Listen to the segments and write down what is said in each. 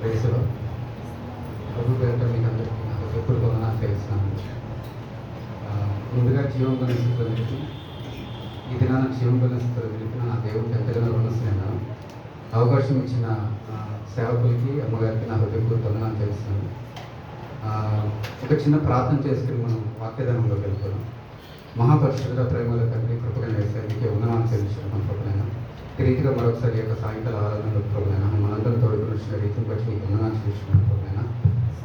వయసులో ప్రభు పేరుతో మీకు అందరికీ నాకు ఎప్పుడు నాకు తెలుస్తున్నాను. ముందుగా జీవం కొనే స్థితిలో నిలిపి ఈ దినాన జీవం కొనే స్థితిలో నిలిపిన నా దేవుడికి ఎంతగానో రుణస్తున్నాను. అవకాశం ఇచ్చిన సేవకులకి అమ్మగారికి నా హృదయపూర్వకంగా నాకు తెలుస్తున్నాను. ఒక చిన్న ప్రార్థన చేసుకుని మనం వాక్యదానంలోకి వెళ్తున్నాం. మహాపరిశుద్ధ ప్రేమల తండ్రి కృపగా వేసేందుకే ఉన్నమాన్ని తెలుసుకున్నాం ప్రభునైనా. ఈ రీతిగా మరొకసారి యొక్క సాయంకాల ఆరాధనలో ప్రభునైనా మనందరం తోడుకుని రీతిని బట్టి మీకు ఉన్నమాన్ని తెలుసుకున్నాం ప్రభునైనా.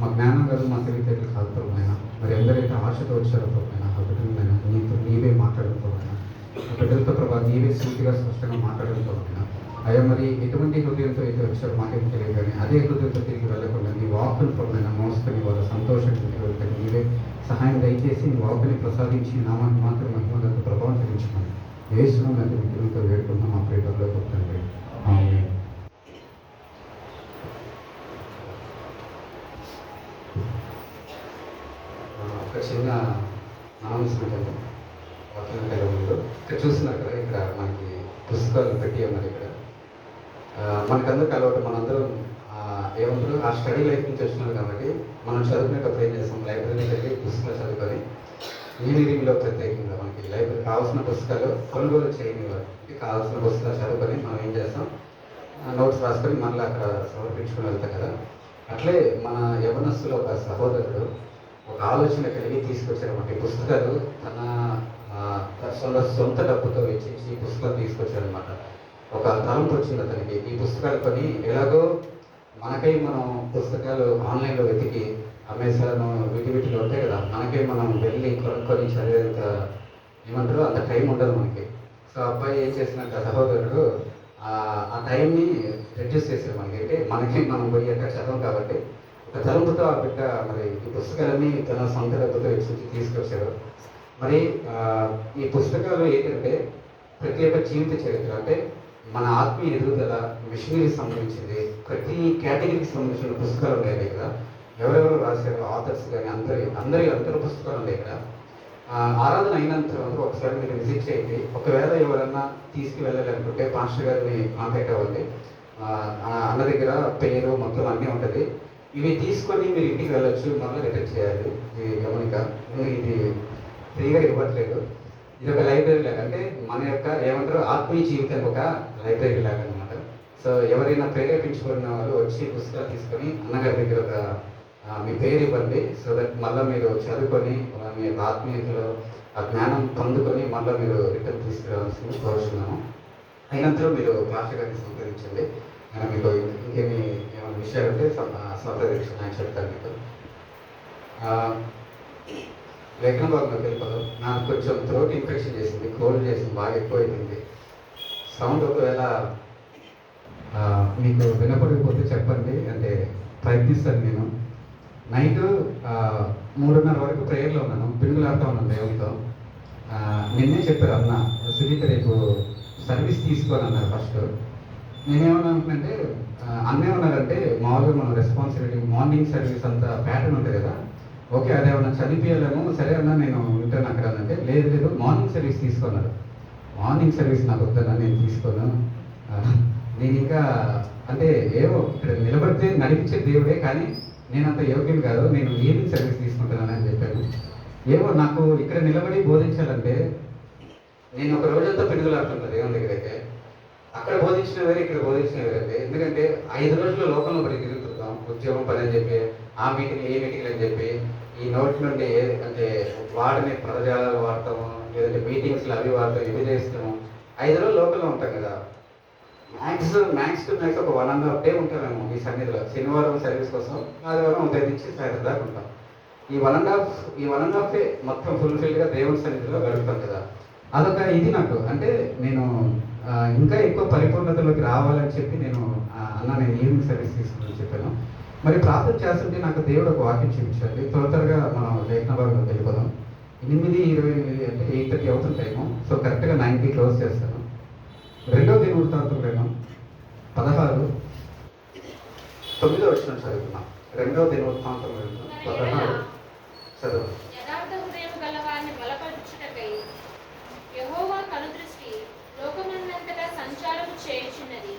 మా జ్ఞానం కాదు, మా తెలివితేటలు కాదు ప్రభునైనా. మరి ఎందరైతే ఆశతో వచ్చారో ప్రభునైనా ఆ బిడ్డలైనా నీవే మాట్లాడడం ప్రభునైనా. ఆ బిడ్డలతో ప్రభావ నీవే సూటిగా స్పష్టంగా మాట్లాడడం ప్రభునైనా. అయ్యా మరి ఎటువంటి హృదయంతో అయితే వచ్చారో మాకేం తెలియదు, కానీ అదే హృదయంతో తిరిగి వెళ్ళకుండా నీ వాక్కును ప్రభునైనా మోసుకొని వాళ్ళ సంతోషంగా తిరిగి వెళ్తాను. నీవే సహాయం దయచేసి నీ వాక్కుని ప్రసాదించి నామాన్ని మాత్రం మహిమలకు ప్రభావం తెలుసుకున్నాను. యేసును లాంటి విగ్రహంతో వేడుకుంటున్నాం మా ప్రేమలో చెప్తాను. ఒక చిన్న అనౌన్స్మెంట్ అండి. ముందు ఇక్కడ చూస్తున్నారు కదా, ఇక్కడ మనకి పుస్తకాలు పెట్టి ఉన్నారు. ఇక్కడ మనకందరికి అలవాటు, మనందరం ఏమంటారు ఆ స్టడీ లైఫ్ నుంచి వచ్చినారు కాబట్టి మనం చదువుకునేటప్పుడు ఏం చేస్తాం, లైబ్రరీకి వెళ్ళి పుస్తకాలు చదువుకొని ఇంజనీరింగ్లో ప్రత్యేకంగా మనకి లైబ్రరీ కావాల్సిన పుస్తకాలు కొనుగోలు చేయని వారికి కావాల్సిన పుస్తకాలు చదువుకొని మనం ఏం చేస్తాం, నోట్స్ రాసుకొని మళ్ళీ అక్కడ సమర్పించుకుని వెళ్తాం కదా. అట్లే మన యవనస్తులు ఒక సహోదరుడు ఒక ఆలోచన కలిగి తీసుకొచ్చారన్నమాట. ఈ పుస్తకాలు తన సొంత డబ్బుతో వెచ్చించి ఈ పుస్తకాలు తీసుకొచ్చారనమాట. ఒక తలంపు వచ్చింది అతనికి, ఈ పుస్తకాలు కొని ఎలాగో మనకై మనం పుస్తకాలు ఆన్లైన్లో వెతికి అమెజాన్ వీటిలో ఉంటాయి కదా, మనకే మనం వెళ్ళి కొనుక్కొని చదివేంత ఏమంటారు అంత టైం ఉండదు మనకి. సో అబ్బాయి ఏం చేసినట్టు సహోదరుడు ఆ టైంని రెడ్యూస్ చేశారు మనకి. అంటే మనకి మనం పోయి అక్కడ చదవం కాబట్టి ఒక తలంపుతో ఆ బిడ్డ మరి ఈ పుస్తకాలన్నీ తన సొంత డబ్బుతో వెచ్చించి తీసుకొచ్చారు. మరి ఈ పుస్తకాలు ఏంటంటే ప్రతి ఒక్క జీవిత చరిత్ర, అంటే మన ఆత్మీయ ఎదుగుదల, మిషనరీకి సంబంధించింది ప్రతి కేటగిరీకి సంబంధించిన పుస్తకాలు ఉన్నాయి కదా. ఎవరెవరు రాశారు ఆథర్స్ కానీ అందరి పుస్తకాలు ఉన్నాయి ఇక్కడ. ఆరాధన అయినంత ఒకసారి మీరు విజిట్ చేయండి. ఒకవేళ ఎవరన్నా తీసుకువెళ్ళాలనుకుంటే పాస్టర్ గారిని కాంటాక్ట్ అవ్వండి. అన్న దగ్గర పేరు మొత్తం అన్నీ ఉంటుంది. ఇవి తీసుకొని మీరు ఇంటికి వెళ్ళొచ్చు, మళ్ళీ రిటర్న్ చేయాలి. ఇది గమనిక, ఇది ఫ్రీగా ఇవ్వట్లేదు. ఇది ఒక లైబ్రరీ లాగా, అంటే మన యొక్క ఏమంటారు ఆత్మీయ జీవితం ఒక లైబ్రరీ లాగా అనమాట. సో ఎవరైనా ప్రేరేపించుకున్న వాళ్ళు వచ్చి పుస్తకాలు తీసుకొని అన్నగారి దగ్గర ఒక మీ పేరు ఇవ్వండి. సో దట్ మళ్ళీ మీరు చదువుకొని మీ ఆత్మీయతలో ఆ జ్ఞానం పొందుకొని మళ్ళీ మీరు రిటర్న్ తీసుకురావాల్సింది కోరుచున్నాము. అయినంతలో మీరు భాష గారిని సంప్రదించండి. నేను మీకు ఇంకేమి ఏమైనా విషయాలు ఉంటే సంప్రదించండి, ఆయన చెప్తాను మీకు. లేఖన భాగంలోకి వెళ్ళిపోదాం. నాకు కొంచెం థ్రోట్ ఇన్ఫెక్షన్ చేసింది, కోల్డ్ చేసింది, బాగా ఎక్కువ అయిపోయింది. సౌండ్ ఒకవేళ మీకు వినపడిపోతే చెప్పండి, అంటే ప్రయత్నిస్తాను. నేను నైట్ 3:30 వరకు ప్రేయర్లో ఉన్నాను, పిడుగులాడుతూ ఉన్నాను దేవుడితో. నిన్నే చెప్పారు అన్న సునీత రేపు సర్వీస్ తీసుకొని అన్నారు. ఫస్ట్ నేనేమన్నా అనుకుంటే అన్నే ఉన్నారంటే మామూలుగా మనం రెస్పాన్సిబిలిటీ మార్నింగ్ సర్వీస్ అంతా ప్యాటర్న్ ఉంటుంది కదా, ఓకే అదేమన్నా చనిపోయాలేమో, సరే అన్నా నేను ఉంటాను అక్కడ అంటే లేదు మార్నింగ్ సర్వీస్ తీసుకున్నారు. మార్నింగ్ సర్వీస్ నాకు వద్దన్నా, నేను తీసుకోను. నేను ఇంకా అంటే ఏమో ఇక్కడ నిలబడితే నడిపించే దేవుడే, కానీ నేను అంత యోగ్యం కాదు, నేను ఈవినింగ్ సర్వీస్ తీసుకుంటున్నాను అని చెప్పాను. ఏమో నాకు ఇక్కడ నిలబడి బోధించాలంటే నేను ఒక రోజంతా పిడుగులాడుతున్నాను దేవుని దగ్గర అయితే. అక్కడ బోధించిన వేరే, ఇక్కడ బోధించిన వేరే. ఎందుకంటే 5 రోజులు లోకంలో పడి తిరుగుతున్నాం, ఉద్యోగం పని అని చెప్పి, ఆ మీటింగ్ ఏ మీటింగ్లు అని చెప్పి, ఈ నోటి నుండి అంటే వాడిని పదజాలాలు వాడతాము, లేదంటే మీటింగ్స్లో అవి వాడతాం, ఇవి చేస్తాము. 5 రోజులు లోకల్లో ఉంటాం కదా. మ్యాక్స్ టు మ్యాక్స్ ఒక 1.5 day ఉంటామేమో ఈ సన్నిధిలో. శనివారం సర్వీస్ కోసం, ఆదివారం ఉదయం నుంచి సాయంత్రం దాకా ఉంటాం. ఈ 1.5 day మొత్తం ఫుల్ఫిల్గా దేవుని సన్నిధిలో గడుపుతాం కదా. అదొక ఇది నాకు, అంటే నేను ఇంకా ఎక్కువ పరిపూర్ణతలోకి రావాలని చెప్పి నేను ఈవినింగ్ సర్వీస్ తీసుకుని చెప్పాను. మరి ప్రార్థన చేస్తుంటే నాకు దేవుడు ఒక వాక్యం చూపించండి. త్వరగా మనం లేఖన భాగంలోకి వెళ్ళిపోదాం. 8:28 అంటే 8:30 అవుతుంది టైము. సో కరెక్ట్గా 9కి క్లోజ్ చేస్తాను. 2వ దినవృత్తాంతం 16 9వ వచనం చదువుతున్నాం. 2వ దినవృత్తాంతం 16 చదువు. యథార్థ హృదయం గలవారిని బలపరచుటకై యెహోవా కనుదృష్టి లోకమందంతటా సంచారము చేయుచున్నది.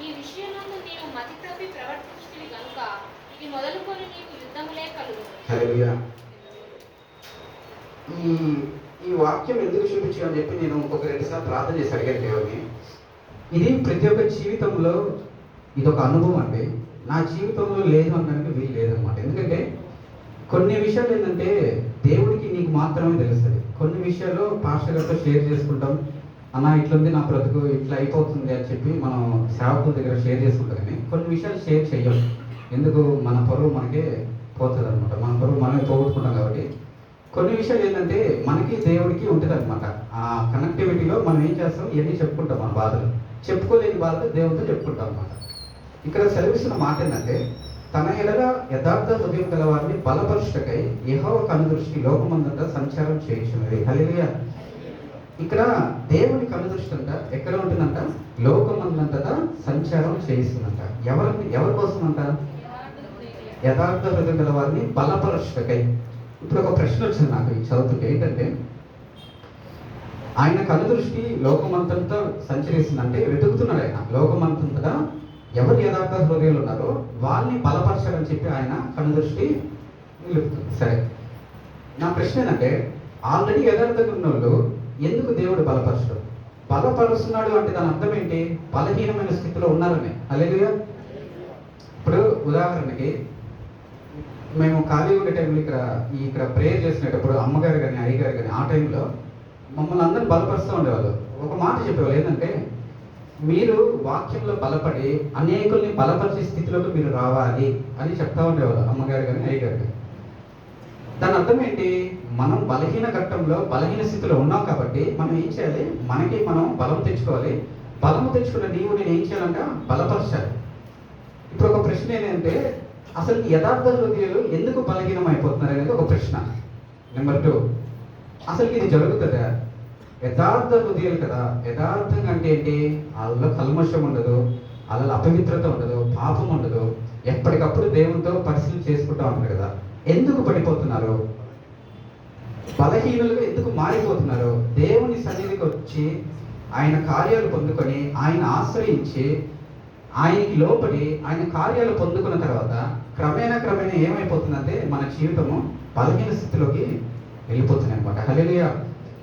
ఈ విషయమందు నీవు మతి తప్పి ప్రవర్తించి కందృష్టివి కనుక ఇది మొదలుకొని నీకు యుద్ధములే కలుగును. హల్లెలూయా. ఈ ఈ వాక్యం ఎందుకు చూపించామని చెప్పి నేను ఒక 2 సార్లు ప్రార్థన చేసి అడిగాను దేవుని. ఇది ప్రతి ఒక్క జీవితంలో ఇది ఒక అనుభవం అండి. నా జీవితంలో లేదు అనడానికి వీలు లేదనమాట. ఎందుకంటే కొన్ని విషయాలు ఏంటంటే దేవుడికి నీకు మాత్రమే తెలుస్తుంది. కొన్ని విషయాలు పాస్టర్ గారితో షేర్ చేసుకుంటాం, అన్న ఇట్లుంది నా బ్రతుకు ఇట్లా అయిపోతుంది అని చెప్పి మనం సేవకుల దగ్గర షేర్ చేసుకుంటాం. కానీ కొన్ని విషయాలు షేర్ చెయ్యం. ఎందుకు? మన పరువు మనకే పోతుంది అనమాట. మన పరువు మనమే పోగొట్టుకుంటాం. కాబట్టి కొన్ని విషయాలు ఏంటంటే మనకి దేవుడికి ఉంటుంది అనమాట. ఆ కనెక్టివిటీలో మనం ఏం చేస్తాం, ఇవన్నీ చెప్పుకుంటాం. మన బాధలు చెప్పుకోలేని బాధలు దేవుడితో చెప్పుకుంటాం అనమాట. ఇక్కడ సెలవిస్తున్న మాట ఏంటంటే తన ఎడల యథార్థ హృదయం గల వారిని బలపరుచుటకై యెహోవా కనుదృష్టి లోకమందంతా సంచారం చేయించున్నది. హల్లెలూయా. ఇక్కడ దేవుని కనుదృష్టి అంట ఎక్కడ ఉంటుందంట? లోకమందంతటా సంచారం చేయిస్తుందంట. ఎవరి కోసం అంట? యథార్థ హృదయం గల వారిని బలపరుచుటకై. ఇప్పుడు ఒక ప్రశ్న వచ్చింది నాకు ఈ చదువుతుంటే. ఏంటంటే ఆయన కనుదృష్టి లోకమంతంతా సంచరిస్తుందంటే వెతుకుతున్నాడు ఆయన. లోకమంతంతటా ఎవరు యథార్థ హృదయాలు ఉన్నారో వాళ్ళని బలపరచాలని చెప్పి ఆయన కనుదృష్టి నిలుపుతుంది. సరే, నా ప్రశ్న ఏంటంటే ఆల్రెడీ యథార్థంగా ఉన్న వాళ్ళు ఎందుకు దేవుడు బలపరచడం? బలపరుస్తున్నాడు అంటే దాని అర్థం ఏంటి? బలహీనమైన స్థితిలో ఉన్నారని. హల్లెలూయా. ఇప్పుడు ఉదాహరణకి మేము ఖాళీ ఉండే టైంలో ఇక్కడ ప్రేయర్ చేసినప్పుడు అమ్మగారు కానీ అయ్యగారు కానీ ఆ టైంలో మమ్మల్ని అందరూ బలపరుస్తూ ఉండేవాళ్ళు. ఒక మాట చెప్పేవాళ్ళు ఏంటంటే మీరు వాక్యంలో బలపడి అనేకుల్ని బలపరిచే స్థితిలోకి మీరు రావాలి అని చెప్తా ఉండేవాళ్ళు అమ్మగారు కానీ అయ్యగారు కానీ. దాని అర్థం ఏంటి? మనం బలహీన ఘట్టంలో బలహీన స్థితిలో ఉన్నాం కాబట్టి మనం ఏం చేయాలి? మనకి మనం బలం తెచ్చుకోవాలి. బలము తెచ్చుకున్న నీవు నేను ఏం చేయాలంట? బలపరచాలి. ఇప్పుడు ఒక ప్రశ్న ఏంటంటే అసలు యథార్థ హృదయాలు ఎందుకు బలహీనం అయిపోతున్నారు అనేది ఒక ప్రశ్న. నెంబర్ 2, అసలు ఇది జరుగుతుందా? యథార్థ హృదయాలు కదా. యథార్థంగా అంటే ఏంటి? వాళ్ళలో కల్మషం ఉండదు, వాళ్ళలో అపవిత్రత ఉండదు, పాపం ఉండదు. ఎప్పటికప్పుడు దేవునితో పరిశీలన చేసుకుంటూ ఉంటారు కదా. ఎందుకు పడిపోతున్నారు? బలహీనులుగా ఎందుకు మారిపోతున్నారు? దేవుని సన్నిధికి వచ్చి ఆయన కార్యాలు పొందుకొని ఆయన ఆశ్రయించి ఆయనకి లోపడి ఆయన కార్యాలు పొందుకున్న తర్వాత క్రమేణా ఏమైపోతుందంటే మన జీవితము బలహీన స్థితిలోకి వెళ్ళిపోతుంది అనమాట. హల్లెలూయా.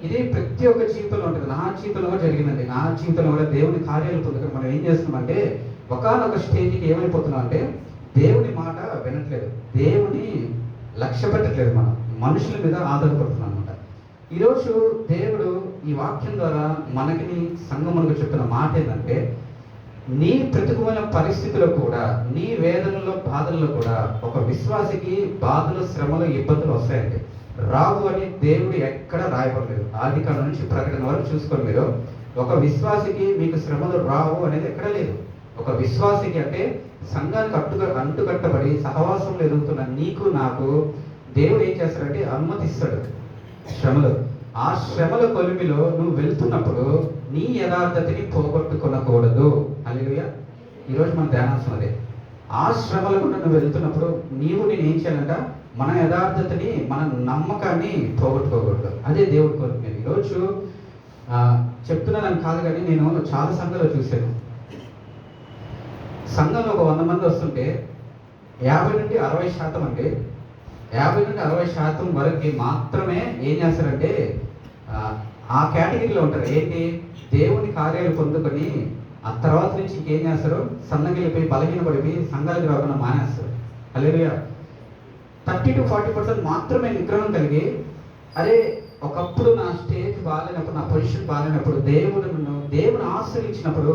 ఇది ప్రతి ఒక్క జీవితంలో ఉంటుంది. నా జీవితంలో కూడా జరిగిందండి. నా జీవితంలో కూడా దేవుని కార్యాలు పొందుకొని మనం ఏం చేస్తున్నామంటే ఒకానొక స్టేజ్కి ఏమైపోతున్నాం అంటే దేవుని మాట వినట్లేదు, దేవుని లక్ష్య పెట్టట్లేదు, మనం మనుషుల మీద ఆధారపడుతున్నాం అనమాట. ఈరోజు దేవుడు ఈ వాక్యం ద్వారా మనకి సంఘములకు చెప్తున్న మాట ఏంటంటే నీ ప్రతికూల పరిస్థితుల్లో కూడా, నీ వేదనలో బాధల్లో కూడా ఒక విశ్వాసికి బాధలు, శ్రమలు, ఇబ్బందులు వస్తాయండి. రావు అని దేవుడు ఎక్కడ రాయబడలేదు. ఆదికాండం నుంచి ప్రకటన వరకు చూసుకొని మీరు ఒక విశ్వాసికి మీకు శ్రమలు రావు అనేది ఎక్కడ లేదు. ఒక విశ్వాసికి అంటే సంఘానికి అంటుకట్టబడి సహవాసంలో ఎదుగుతున్న నీకు నాకు దేవుడు ఏం చేస్తాడంటే అనుమతిస్తాడు శ్రమలు. ఆ శ్రమల కొలిమిలో నువ్వు వెళ్తున్నప్పుడు నీ యథార్థతని పోగొట్టుకొనకూడదు. హల్లెలూయా. ఈరోజు మన ధ్యానాంశం అదే. ఆ శ్రమల గుండా నువ్వు వెళ్తున్నప్పుడు నేను ఏం చేయాలంట? మన యథార్థతని, మన నమ్మకాన్ని పోగొట్టుకోకూడదు. అదే దేవుడి కోరిక. నేను ఈరోజు చెప్తున్నాను కాదు, కానీ నేను చాలా సంఘాలు చూశాను. సంఘంలో ఒక 100 మంది వస్తుంటే 50 నుండి 60% అండి, 50 నుండి 60% వరకు మాత్రమే ఏం చేస్తారంటే ఆ కేటగిరీలో ఉంటారు. ఏంటి? దేవుని కార్యాలు పొందుకొని ఆ తర్వాత నుంచి ఇంకేం చేస్తారు? సన్నగిలిపోయి బలహీనపడిపోయి సంఘాలకు రాకుండా మానేస్తారు. హల్లెలూయా. 30 to 40% మాత్రమే నిగ్రహం కలిగి, అరే ఒకప్పుడు నా స్టేజ్ బాగాలేనప్పుడు, నా పొజిషన్ బాగాలేనప్పుడు దేవుని ఆశ్రయించినప్పుడు,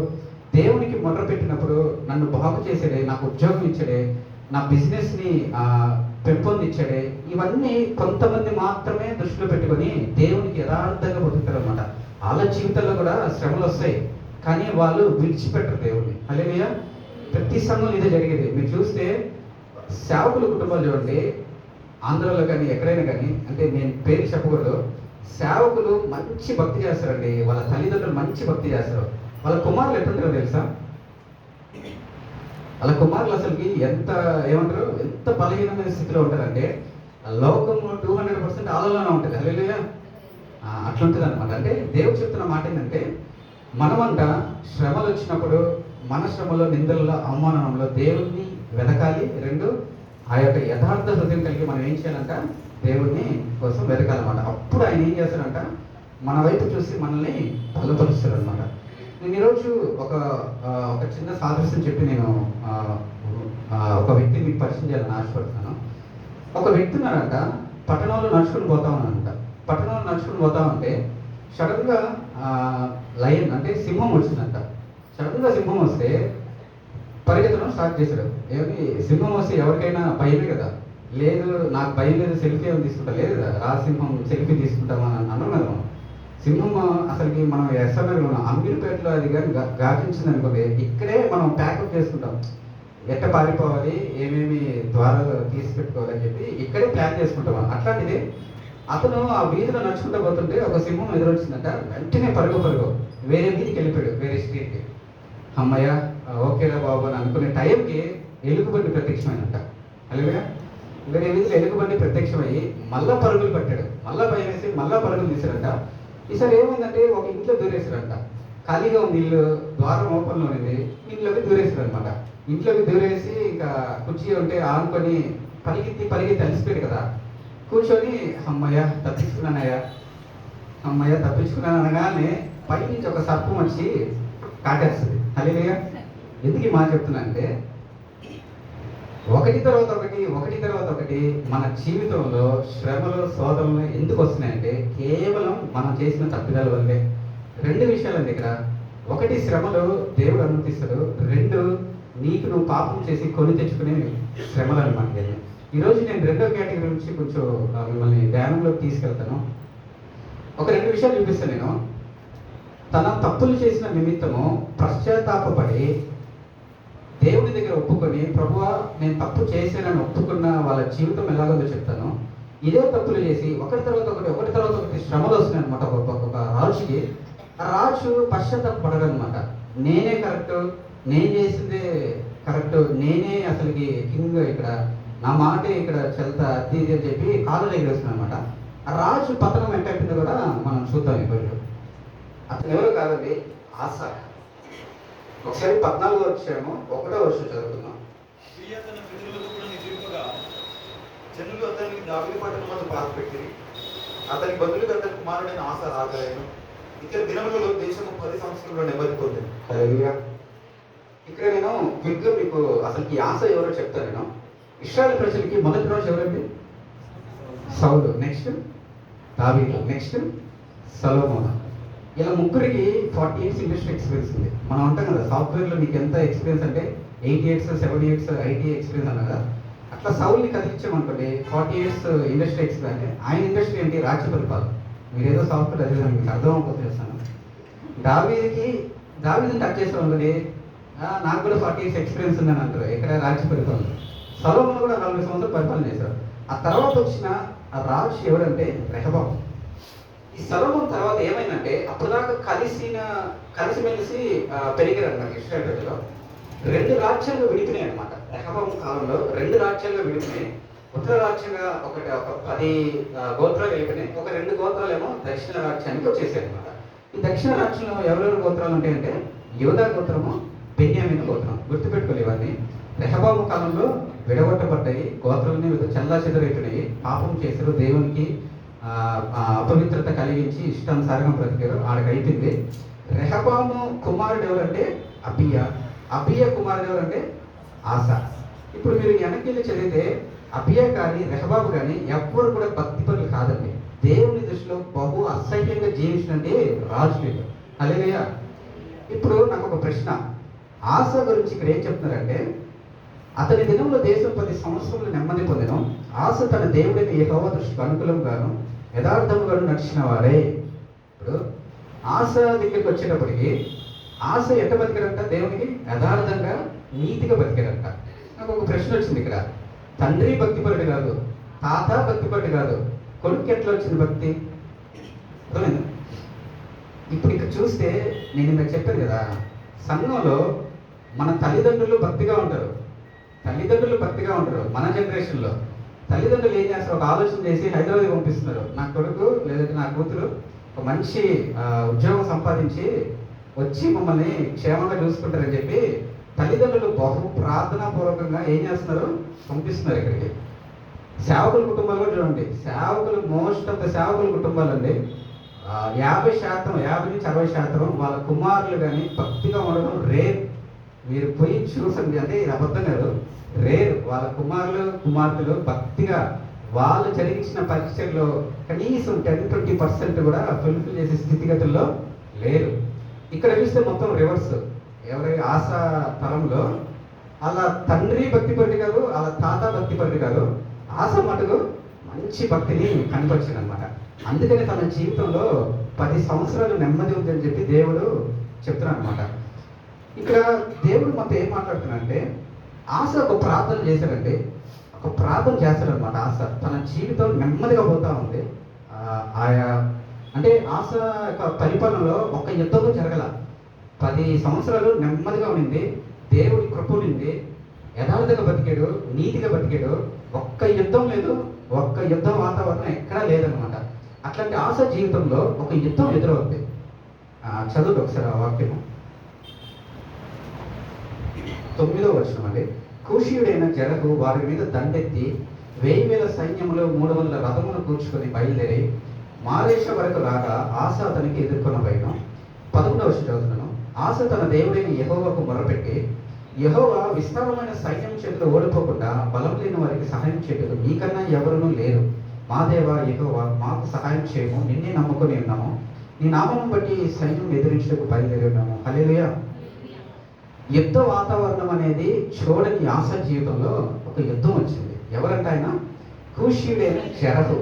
దేవునికి మొర్ర పెట్టినప్పుడు నన్ను బాగు చేసాడే, నాకు ఉద్యోగం ఇచ్చాడే, నా బిజినెస్ని పెంపొందించాడే, ఇవన్నీ కొంతమంది మాత్రమే దృష్టిలో పెట్టుకొని దేవునికి యథార్థంగా బతుకుతారు అనమాట. వాళ్ళ జీవితంలో కూడా శ్రమలు వస్తాయి, కానీ వాళ్ళు విడిచిపెట్టరు దేవుడిని. హల్లెలూయా. ప్రతి సంఘంలో ఇదే జరిగేది. మీరు చూస్తే సేవకుల కుటుంబాలు చూడండి, ఆంధ్రాలో కానీ ఎక్కడైనా కానీ, అంటే నేను పేరు చెప్పకూడదు, సేవకులు మంచి భక్తి చేస్తారండి. వాళ్ళ తల్లిదండ్రులు మంచి భక్తి చేస్తారు. వాళ్ళ కుమారులు ఎట్లుంటారో తెలుసా? వాళ్ళ కుమారులు అసలుకి ఎంత బలహీనమైన స్థితిలో ఉంటారంటే లోకము 200% ఆలోచన ఉంటుంది. హల్లెలూయా. అట్లుంటుంది అనమాట. అంటే దేవుడు చెప్తున్న మాట ఏంటంటే మనమంట శ్రమలు వచ్చినప్పుడు, మన శ్రమలో, నిందలలో, అవమానంలో దేవుణ్ణి వెతకాలి, రెండు ఆ యొక్క యథార్థ హృదయం కలిగి మనం ఏం చేయాలంట, దేవుడిని కోసం వెతకాలన్నమాట. అప్పుడు ఆయన ఏం చేస్తాడంట, మన వైపు చూసి మనల్ని బలపరుస్తాడు అనమాట. నేను ఈరోజు ఒక చిన్న సాదృశ్యం చెప్పి నేను ఒక వ్యక్తిని మీకు పరిచయం చేయాలని ఆశపడుతున్నాను. ఒక వ్యక్తి ఉన్నాడంట, పట్టణంలో నడుచుకుని పోతా ఉన్నాడంట. పట్టణంలో నడుచుకుని పోతా ఉంటే సడన్గా లయన్ అంటే సింహం వచ్చిందంట. సడన్గా సింహం వస్తే పరిగెత్తడం స్టార్ట్ చేశాడు. ఏమి సింహం వస్తే ఎవరికైనా భయమే కదా. లేదు నాకు భయం లేదు, సెల్ఫీ ఏమి తీసుకుంటా, లేదు కదా రా సింహం సెల్ఫీ తీసుకుంటామని అన్నాం కదా. సింహం అసలుకి మనం ఎస్ఎంఆర్లో అమీర్పేటలో అది కానీ గాచించింది అనుకోండి, ఇక్కడే మనం ప్యాకప్ చేసుకుంటాం, ఎట్ట పారిపోవాలి, ఏమేమి ద్వారాలు తీసి పెట్టుకోవాలని చెప్పి ఇక్కడే ప్లాన్ చేసుకుంటాం. అట్లాంటిది అతను ఆ వీధిలో నడుచుకుంటూ పోతుంటే ఒక సింహం ఎదురొచ్చిందంట. వెంటనే పరుగు వేరే వీధికి వెళ్ళిపోయాడు, వేరే స్ట్రీట్కి. అమ్మయ్య ఓకేరా బాబు అని అనుకునే టైంకి ఎలుగుబండి ప్రత్యక్షమైందంట. అలాగే వేరే వీధిలో ఎలుగుబండి ప్రత్యక్షమయ్యి మళ్ళా పరుగులు పట్టాడు. మళ్ళా భయం వేసి మళ్ళా పరుగులు తీశాడంట. ఈసారి ఏమైందంటే ఒక ఇంట్లో దూరేశాడంట. ఖాళీగా ఉంది ఇల్లు, ద్వారం ఓపెన్లో ఉంది, ఇంట్లోకి దూరేశాడు అనమాట. ఇంట్లోకి దూరేసి ఇంకా కుర్చీ ఉంటే ఆనుకొని పరిగెత్తి అలసిపోయాడు కదా. కూర్చొని అమ్మయ్య తప్పించుకున్నాను అనగానే పైనుంచి ఒక సర్పం వచ్చి కాటేస్తుంది. హల్లెలూయా. ఎందుకు ఈ మాట చెప్తున్నా అంటే, ఒకటి తర్వాత ఒకటి మన జీవితంలో శ్రమలు శోధనలు ఎందుకు వస్తున్నాయంటే కేవలం మనం చేసిన తప్పిదాల వల్లే. రెండు విషయాలండి ఇక్కడ. ఒకటి శ్రమలు దేవుడు అనుమతిస్తాడు, రెండు నీకు నువ్వు పాపం చేసి కొని తెచ్చుకునే శ్రమలు అనమాట. ఈరోజు నేను రెండో కేటగిరీ నుంచి కొంచెం మిమ్మల్ని ధ్యానంలోకి తీసుకెళ్తాను. ఒక రెండు విషయాలు చూపిస్తాను నేను. తన తప్పులు చేసిన నిమిత్తము పశ్చాత్తాపడి దేవుని దగ్గర ఒప్పుకొని, ప్రభువా నేను తప్పు చేశానని ఒప్పుకున్న వాళ్ళ జీవితం ఎలాగో చెప్తాను. ఇదే తప్పులు చేసి ఒకటి తర్వాత ఒకటి శ్రమలు వస్తున్నాయి అనమాట. ఒక రాజుకి ఆ రాజు పశ్చాత్తాపడనమాట. నేనే కరెక్ట్, నేను చేసిందే కరెక్ట్, నేనే అసలుకి కింగ్, ఇక్కడ నా మాటే ఇక్కడ చెల్తా అది అని చెప్పి కాళ్ళు దగ్గర వస్తున్నాయి అనమాట. ఆ రాజు పతనం ఎంటైపోయిందో కూడా మనం చూద్దాం ఇప్పుడు. అతను ఎవరు కాదండి, ఆస. ఒకసారి 14వ వచ్చాము, 1వ వర్షం చదువుతున్నాం. జనులు అతనికి దావీదు పట్టణం వద్ద బాధపెట్టి అతని బదులుగా అతని కుమారుడైన ఆస రాగలేను. ఇతర దినములలో దేశము 10 సంవత్సరంలో నెమ్మది పొందింది. హల్లెలూయా. ఇక్కడ నేను క్విక్గా మీకు అసలు ఈ ఆస ఎవరో చెప్తాను నేను. ఇశ్రాయేల్ ప్రజలకి మొదటి రోజు ఎవరండి? సౌలు, నెక్స్ట్ దావీదు, నెక్స్ట్ సొలొమోను. ఇలా ముగ్గురికి 40 years ఇండస్ట్రీ ఎక్స్పీరియన్స్ ఉంది. మనం అంటాం కదా సాఫ్ట్వేర్లో నీకు ఎంత ఎక్స్పీరియన్స్ అంటే 8 years 7 years ఐటీ ఎక్స్పీరియన్స్ అన్నా కదా. అట్లా సౌల్ని కదిలించామనుకోండి 40 years ఇండస్ట్రీ ఎక్స్పీరియన్స్. అంటే ఆయన ఇండస్ట్రీ ఏంటి? రాజ్య పరిపాలన. మీరు ఏదో సాఫ్ట్వేర్ అదే మీకు అర్థం అవ్వకపోతే చేస్తాను. దావీదుని టచ్ చేసాం అనుకోండి, నాకు కూడా 40 years ఎక్స్పీరియన్స్ ఉందని అంటారు. ఇక్కడ రాజ్య పరిపాలన. సొలొమోను కూడా 40 సంవత్సరాలు పరిపాలన చేశారు. ఆ తర్వాత వచ్చిన ఆ రాజు ఎవరంటే రెహబాము. ఈ సొలొమోను తర్వాత ఏమైందంటే అప్పటిదాకా కలిసిమెలిసి పెరిగారు అన్నమాట ఇశ్రాయేలులో. 2 రాజ్యాలు విడిపోయినాయి అనమాట. రెహబాము కాలంలో 2 రాజ్యాలుగా విడిపోయినాయి. ఉత్తర రాజ్యంగా ఒక 10 గోత్రాలు వెళ్ళిపోయినాయి. ఒక 2 గోత్రాలు ఏమో దక్షిణ రాజ్యానికి వచ్చేసాయి అనమాట. ఈ దక్షిణ రాజ్యంలో ఎవరెవరు గోత్రాలు ఉంటాయంటే యోధా గోత్రము, బెన్యామీను గోత్రం. గుర్తుపెట్టుకోవాలి ఇవన్నీ. రెహబాము కాలంలో విడగొట్టబడ్డాయి, గోత్రాలని చల్లా చెదరైపోయినాయి, పాపం చేశారు, దేవునికి అపవిత్రత కలిగించి ఇష్టానుసారంగా బ్రతికారు. ఆడికి అయిపోయింది. రెహబాము కుమారుడు ఎవరంటే అబియా కుమారుడు ఎవరంటే ఆస. ఇప్పుడు మీరు వెనక్కి చదివితే అబియా కానీ రెహబాబు కానీ ఎవ్వరు కూడా భక్తిపరులు కాదండి. దేవుని దృష్టిలో బహు అసహ్యంగా జీవించినట్టే రాజులు. హల్లెలూయా. ఇప్పుడు నాకు ఒక ప్రశ్న. ఆస గురించి ఇక్కడ ఏం చెప్తున్నారంటే, అతని దినంలో దేశం 10 సంవత్సరాలు నెమ్మది పొందెను. ఆస తన దేవుడైన యెహోవా దృష్టికి అనుకూలంగాను యథార్థముగాను నడిచిన వారే. ఇప్పుడు ఆస దగ్గరికి వచ్చేటప్పటికి ఆస ఎట్ట బతికారంట? దేవునికి యథార్థంగా నీతిగా బతికారంట. నాకు ఒక ప్రశ్న వచ్చింది ఇక్కడ. తండ్రి భక్తిపరుడు కాదు, తాత భక్తిపరుడు కాదు, కొడుకు ఎట్లా వచ్చింది భక్తి? ఇప్పుడు ఇక్కడ చూస్తే నేను ఇందాక చెప్పాను కదా, సంఘంలో మన తల్లిదండ్రులు భక్తిగా ఉంటారు. మన జనరేషన్లో తల్లిదండ్రులు ఏం చేస్తారు? ఒక ఆలోచన చేసి హైదరాబాద్ పంపిస్తున్నారు. నా కొడుకు లేదంటే నా కూతురు ఒక మంచి ఉద్యోగం సంపాదించి వచ్చి మమ్మల్ని క్షేమంగా చూసుకుంటారని చెప్పి తల్లిదండ్రులు బహు ప్రార్థనాపూర్వకంగా ఏం చేస్తున్నారు, పంపిస్తున్నారు ఇక్కడికి. సేవకుల కుటుంబాలు కూడా చూడండి, సేవకులు మోస్ట్ ఆఫ్ ద సేవకుల కుటుంబాలు అండి 50% 50-60% వాళ్ళ కుమారులు కానీ భక్తిగా ఉండడం రేర్. మీరు పోయి చూసండి, అంటే ఇది అబద్ధం కాదు, రేర్. వాళ్ళ కుమారులు కుమార్తెలు భక్తిగా వాళ్ళు జరిగించిన పరీక్షల్లో కనీసం 10-20% కూడా ఫుల్ఫిల్ చేసే స్థితిగతుల్లో లేరు. ఇక్కడ చూస్తే మొత్తం రివర్స్. ఎవరి ఆశ తరంలో వాళ్ళ తండ్రి భక్తిపరుడు కాదు, వాళ్ళ తాత భక్తిపరుడు కాదు, ఆశ మటుకు మంచి భక్తిని కనపరిచింది అనమాట. అందుకని తన జీవితంలో 10 సంవత్సరాలు నెమ్మది ఉందని చెప్పి దేవుడు చెప్తున్నాడు అనమాట. ఇక్కడ దేవుడు మొత్తం ఏం మాట్లాడుతున్నాడంటే, ఆశ ఒక ప్రార్థన చేశాడండి, ఒక ప్రార్థన చేస్తాడనమాట. ఆశ తన జీవితం నెమ్మదిగా పోతా ఉంది. ఆయా అంటే ఆశ యొక్క పరిపాలనలో ఒక యుద్ధము జరగల. 10 సంవత్సరాలు నెమ్మదిగా ఉండింది, దేవుడి కృప ఉండింది, యథార్థంగా బతికాడు, నీతిగా బతికాడు. ఒక్క యుద్ధం లేదు, ఒక్క యుద్ధం వాతావరణం ఎక్కడా లేదనమాట. అట్లాంటి ఆశ జీవితంలో ఒక యుద్ధం ఎదురవుతుంది. చదువు ఒకసారి ఆ వాక్యము. 9వ వచనం అండి. కూషీయుడైన జరకు వారి మీద దండెత్తి 1000 సైన్యములు 300 రథములు కూర్చుకొని బయలుదేరి మారేష వరకు రాగా ఆశ అతనికి ఎదుర్కొన్న భయం. 11వ వచనం చదువుతున్నాను. ఆశ తన దేవుడైన యెహోవాకు మొరపెట్టి, యెహోవా విస్తారమైన సైన్యం చేతులు ఓడిపోకుండా బలం లేని వారికి సహాయం చేయలేదు, నీకన్నా ఎవరునూ లేరు. మా దేవా యెహోవా, మాకు సహాయం చేయము, నిన్నే నమ్ముకొని ఉన్నాము, నీ నామం బట్టి సైన్యం ఎదిరించడానికి బయలుదేరి ఉన్నాము. హల్లెలూయా. యుద్ధ వాతావరణం అనేది చూడని ఆశ జీవితంలో ఒక యుద్ధం వచ్చింది. ఎవరంటే ఆయన కూషీయుడైన జరహు.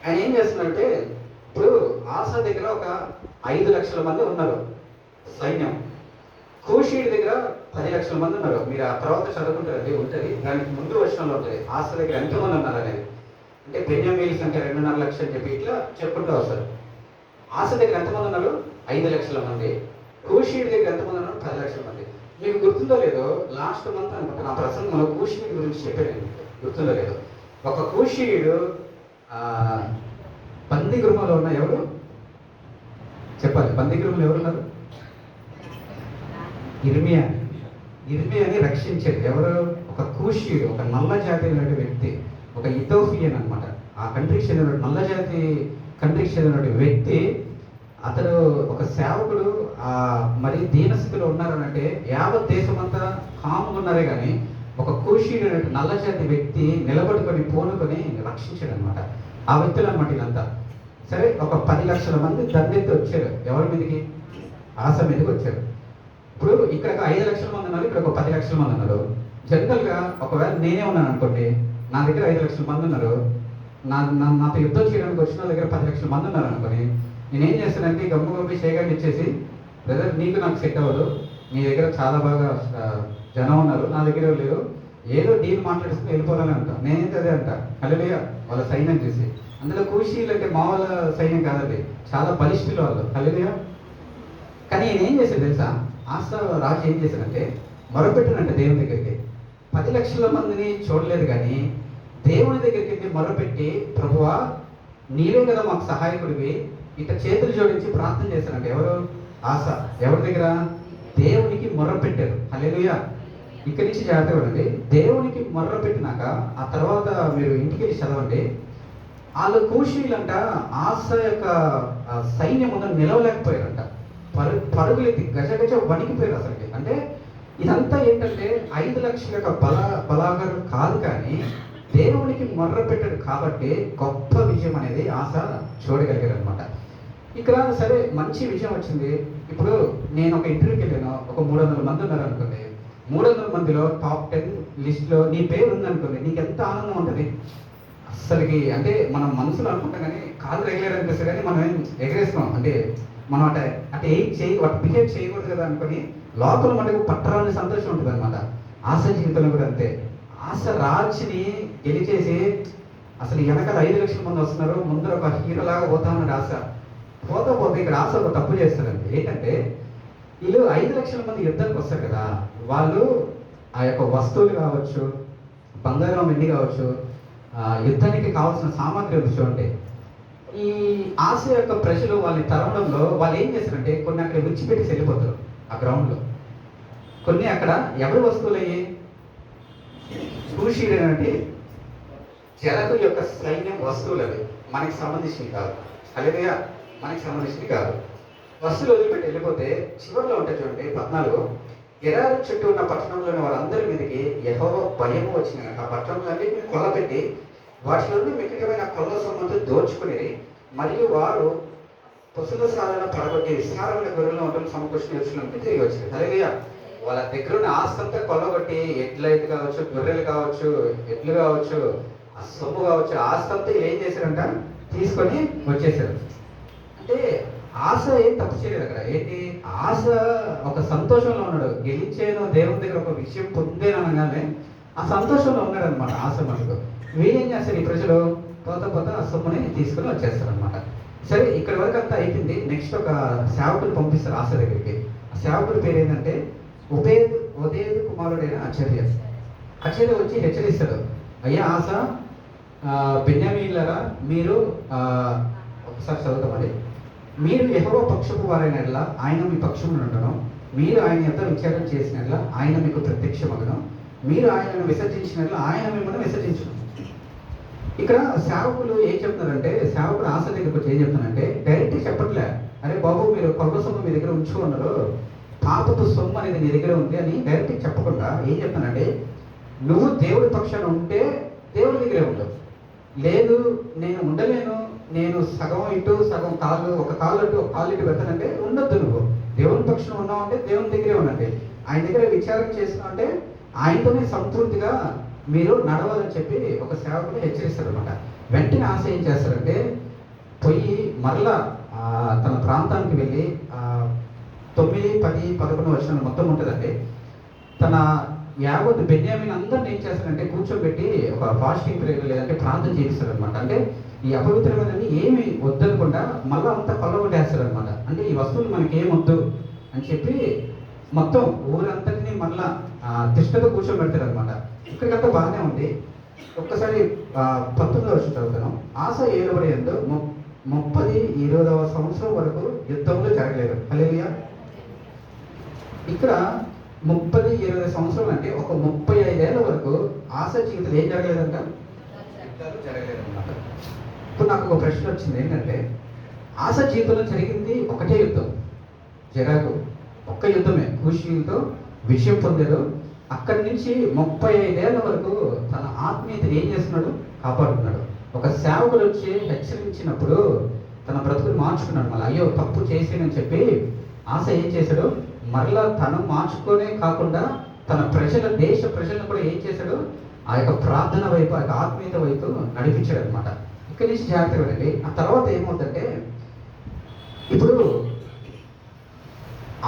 ఆయన ఏం చేస్తున్నాడంటే, ఇప్పుడు ఆశ దగ్గర ఒక 5 లక్షల మంది ఉన్నారు సైన్యం, కూషీయుడి దగ్గర 10 లక్షల మంది ఉన్నారు. మీరు ఆ తర్వాత చదువుకుంటారు, ఉంటుంది, దానికి ముందు వర్షంలో ఉంటుంది ఆశ దగ్గర ఎంతమంది ఉన్నారు అనేది. అంటే బెన్యామీల సంఖ్య 2.5 లక్షలు అని చెప్పి ఇట్లా చెప్పుకుంటూ వస్తారు. ఆశ దగ్గర ఎంతమంది ఉన్నారు? 5 లక్షల మంది. కూషీయుడి దగ్గర ఎంతమంది ఉన్నారు? 10 లక్షల మంది. మీకు గుర్తుందో లేదో, లాస్ట్ మంత్ అనుకుంటా నా ప్రసంగంలో కూషీయుడి గురించి చెప్పాను, గుర్తుందో లేదో. ఒక కూషీయుడు పంది గృహంలో ఉన్న ఎవరు చెప్పాలి, పంది గృహంలో ఎవరున్నారు? ఇర్మియాని రక్షించాడు. ఎవరు? ఒక కూషీయుడు, ఒక నల్ల జాతి అయినటువంటి వ్యక్తి, ఒక ఇథోపియన్ అనమాట. ఆ కంట్రీకి చెందిన నల్ల జాతి కంట్రీకి చెందిన వ్యక్తి. అతడు ఒక సేవకుడు మరి దీనస్థితిలో ఉన్నారనంటే యావత్ దేశమంతా కాముగా ఉన్నారే కానీ ఒక కూషీయుడు నల్ల జాతి వ్యక్తి నిలబడుకొని పూనుకొని రక్షించాడు అనమాట. ఆ వ్యక్తులు అనమాట వీళ్ళంతా. సరే, ఒక 10 లక్షల మంది దండెత్తి వచ్చారు. ఎవరి మీదకి? ఆశ మీదకి వచ్చారు. ఇప్పుడు ఇక్కడ 5 లక్షల మంది ఉన్నారు, ఇక్కడ ఒక 10 లక్షల మంది ఉన్నారు. జనరల్గా ఒకవేళ నేనే ఉన్నాను అనుకోండి, నా దగ్గర 5 లక్షల మంది ఉన్నారు, నాతో యుద్ధం చేయడానికి వచ్చిన దగ్గర 10 లక్షల మంది ఉన్నారు అనుకోని, నేనేం చేస్తానంటే గమ్మ చేయగానే ఇచ్చేసి, బ్రదర్ నీకు నాకు సెట్ అవ్వదు, నీ దగ్గర చాలా బాగా జనం ఉన్నారు, నా దగ్గర లేరు, ఏదో డీల్ మాట్లాడుకుని వెళ్ళిపోవాలని అంటాం. నేనైతే అదే అంట. హల్లెలూయా. వాళ్ళ సైన్యం చూసి, అందులో కూషీలు అంటే మామూలు సైన్యం కాదండి, చాలా బలిష్ఠులు వాళ్ళు. హల్లెలూయా. కానీ ఈయన ఏం చేశాడు తెలుసా? ఆశ రాజు ఏం చేశాడంటే మొరపెట్టానంటే దేవుని దగ్గరికి. 10 లక్షల మందిని చూడలేదు కానీ దేవుని దగ్గరికి వెళ్ళి మొరపెట్టి, ప్రభువా నీవే కదా మాకు సహాయకుడివి, ఇక చేతులు జోడించి ప్రార్థన చేశానంటే. ఎవరు? ఆశ. ఎవరి దగ్గర? దేవునికి మొర్రపెట్టారు. హల్లెలూయా. ఇక్కడి నుంచి జాగ్రత్తగా ఉండండి. దేవునికి మొర్రపెట్టినాక ఆ తర్వాత మీరు ఇంటికి వెళ్ళి చదవండి. వాళ్ళు కూషీలంట ఆశ యొక్క సైన్యం ముందు నిలవలేకపోయారంట. పరుగులెత్తి గజగజ వణికిపోయారు అసలుకి. అంటే ఇదంతా ఏంటంటే 5 లక్షల యొక్క బలాగారు కాదు, కానీ దేవునికి మొర్ర పెట్టాడు కాబట్టి గొప్ప విజయం అనేది ఆశ చూడగలిగారు అనమాట. ఇక్కడ సరే మంచి విజయం వచ్చింది. ఇప్పుడు నేను ఒక ఇంటర్వ్యూకి వెళ్ళాను, ఒక 300 మంది ఉన్నారు అనుకోండి. 300 మందిలో టాప్ 10 లిస్ట్లో నీ పేరు ఉందనుకోండి, నీకు ఎంత ఆనందం ఉంటుంది అస్సలకి. అంటే మనం మనసులో అనుకుంటాం కానీ కాదు రెగ్యులర్ అనిపిస్తుంది, కానీ మనం ఏం ఎగరేస్తున్నాం అంటే మనం బిహేవ్ చేయకూడదు కదా అనుకొని లోపల మనకు పట్టరాని సంతోషం ఉంటుంది అనమాట. ఆశ జీవితంలో కూడా అంతే. ఆశ రాజ్ని గెలిచేసి అసలు వెనకాల 5 లక్షల మంది వస్తున్నారు, ముందర ఒక హీరోలాగా పోతా ఉన్నాడు ఆశ. పోతే ఇక్కడ ఆశ ఒక తప్పు చేస్తారండి. ఏంటంటే వీళ్ళు 5 లక్షల మంది యుద్ధానికి వస్తారు కదా, వాళ్ళు ఆ యొక్క వస్తువులు కావచ్చు, బంగారం వెండి కావచ్చు, యుద్ధానికి కావాల్సిన సామాగ్రి చూడండి. ఈ ఆశ యొక్క ప్రజలు వాళ్ళని తరవడంలో వాళ్ళు ఏం చేస్తారంటే కొన్ని అక్కడ విడిచిపెట్టి వెళ్ళిపోతారు ఆ గ్రౌండ్లో. కొన్ని అక్కడ ఎవరి వస్తువులు అయ్యి చూసినటువంటి జరకు యొక్క సైన్యం వస్తువులు అవి మనకి సంబంధించినవి కాదు. అలాగే మనకి సంబంధించినవి కాదు. వస్తువులు వదిలిపెట్టి వెళ్ళిపోతే చివరిలో ఉంటాయి చూడండి 14. ఎడారి చుట్టూ ఉన్న పట్టణంలోని వారందరి మీదకి యెహోవా భయం వచ్చిన ఆ పట్టణంలన్నింటినీ కొల్లబెట్టి వాటిలోని మిగిలిన కొల్ల సొమ్ముతో దోచుకుని మరియు వారు పశుల సాధన పడగొట్టి విస్తారమైన గొర్రెలను వంటలు సమకూర్చుని వచ్చినప్పుడు తిరిగి వచ్చింది. అలాగే వాళ్ళ దగ్గర ఉన్న ఆస్తి అంతా కొల్లగొట్టి ఎడ్లైతే కావచ్చు, గొర్రెలు కావచ్చు, ఎడ్లు కావచ్చు, ఆ సొమ్ము కావచ్చు, ఆస్తి అంతా ఏం చేశారంట తీసుకొని వచ్చేసారు. అంటే ఆశ ఏం తప్పు చేయలేదు అక్కడ. ఏంటి ఆశ ఒక సంతోషంలో ఉన్నాడు. గెలిచేను దేవుని దగ్గర ఒక విషయం పొందేను అనగానే ఆ సంతోషంలో ఉన్నాడు అనమాట ఆశ మనకు. వీళ్ళేం చేస్తారు ఈ ప్రజలు పోత ఆ సొమ్ముని తీసుకొని వచ్చేస్తారు అనమాట. సరే ఇక్కడ వరకు అంతా అయిపోయింది. నెక్స్ట్ ఒక సేవకుని పంపిస్తారు ఆశ దగ్గరికి. ఆ సేవకుడి పేరు ఏంటంటే ఉదేదు కుమారుడైన ఆచార్య. ఆచార్య వచ్చి హెచ్చరిస్తాడు, అయ్యా ఆశ, బెన్యామీనులారా మీరు ఒకసారి చదువుతామని, మీరు యెహోవా పక్షపు వారైన యెడల ఆయన మీ పక్షమున ఉండను, మీరు ఆయన ఎంత విచారణ చేసిన యెడల ఆయన మీకు ప్రత్యక్షమగను, మీరు ఆయనను విసర్జించినట్ల ఆయన మిమ్మల్ని విసర్జించును. ఇక్కడ సేవకులు ఏం చెప్తున్నారంటే, సేవకుడు ఆశ దగ్గరకు వచ్చి ఏం చెప్తున్నారంటే డైరెక్ట్ చెప్పట్లే, అరే బాబు మీరు కొల్ల సొమ్ము మీ దగ్గర ఉంచుకున్నారు, పాపపు సొమ్ము అనేది నీ దగ్గర ఉంది అని డైరెక్ట్ చెప్పకుండా ఏం చెప్తానంటే, నువ్వు దేవుడి పక్షాన ఉంటే దేవుడి దగ్గరే ఉండవు, లేదు నేను ఉండలేను, నేను సగం ఇటు సగం కాళ్ళు, ఒక కాళ్ళు అటు ఒక కాళ్ళు ఇటు పెడతానంటే ఉండొద్దు. నువ్వు దేవుని పక్షం ఉన్నావు అంటే దేవుని దగ్గరే ఉండండి, ఆయన దగ్గర విచారణ చేస్తున్నావు అంటే ఆయనతోనే సంపూర్తిగా మీరు నడవాలని చెప్పి ఒక సేవకుని హెచ్చరిస్తారు అనమాట. వెంటనే ఆశ ఏం చేస్తారంటే పోయి మరలా తన ప్రాంతానికి వెళ్ళి 9, 10, 11 వర్షాలు మొత్తం ఉంటుందండి. తన యావత్ బెన్యామీన్ అందరిని ఏం చేస్తారంటే కూర్చోబెట్టి ఒక ఫాస్టింగ్ పీరియడ్ లేదంటే ప్రార్థన చేయిస్తారు అనమాట. అంటే ఈ అపవిత్రమైనవి ఏమి వద్దనకుండా మళ్ళీ అంతా కొల్లగొట్టేస్తారు అనమాట. అంటే ఈ వస్తువులు మనకి ఏం వద్దు అని చెప్పి మొత్తం ఊరంతటినీ మళ్ళా తిష్టతో కూర్చోబెడతారు అనమాట. ఇక్కడికంతా బాగానే ఉంది. ఒక్కసారి 19వ వర్షం చదువుతాను. ఆశ ఏలుబడి ఎందు 30-20వ సంవత్సరం వరకు యుద్ధంలో జరగలేదు. హల్లెలూయా. ఇక్కడ 30-20 సంవత్సరాలు అంటే ఒక 35 ఏళ్ళ వరకు ఆశ జీవితంలో ఏం జరగలేదంట, యుద్ధాలు జరగలేదన్నమాట. ఇప్పుడు నాకు ఒక ప్రశ్న వచ్చింది ఏంటంటే, ఆశ జీవితంలో జరిగింది ఒకటే యుద్ధం, జరాకు ఒక్క యుద్ధమే, కూషీలతో విషయం పొందాడు. అక్కడి నుంచి 35 ఏళ్ళ వరకు తన ఆత్మీయతను ఏం చేస్తున్నాడు, కాపాడుతున్నాడు. ఒక సేవకుడు వచ్చి హెచ్చరించినప్పుడు తన బ్రతుకుని మార్చుకున్నాడు. మళ్ళీ అయ్యో తప్పు చేసానని చెప్పి ఆశ ఏం చేశాడు, మరలా తను మార్చుకునే కాకుండా తన దేశ ప్రజలను కూడా ఏం చేశాడు, ఆ యొక్క ప్రార్థన వైపు, ఆ యొక్క ఆత్మీయత వైపు నడిపించాడు అనమాట. ఇక్కడి నుంచి జాగ్రత్తగా వినండి. ఆ తర్వాత ఏమవుతుందంటే, ఇప్పుడు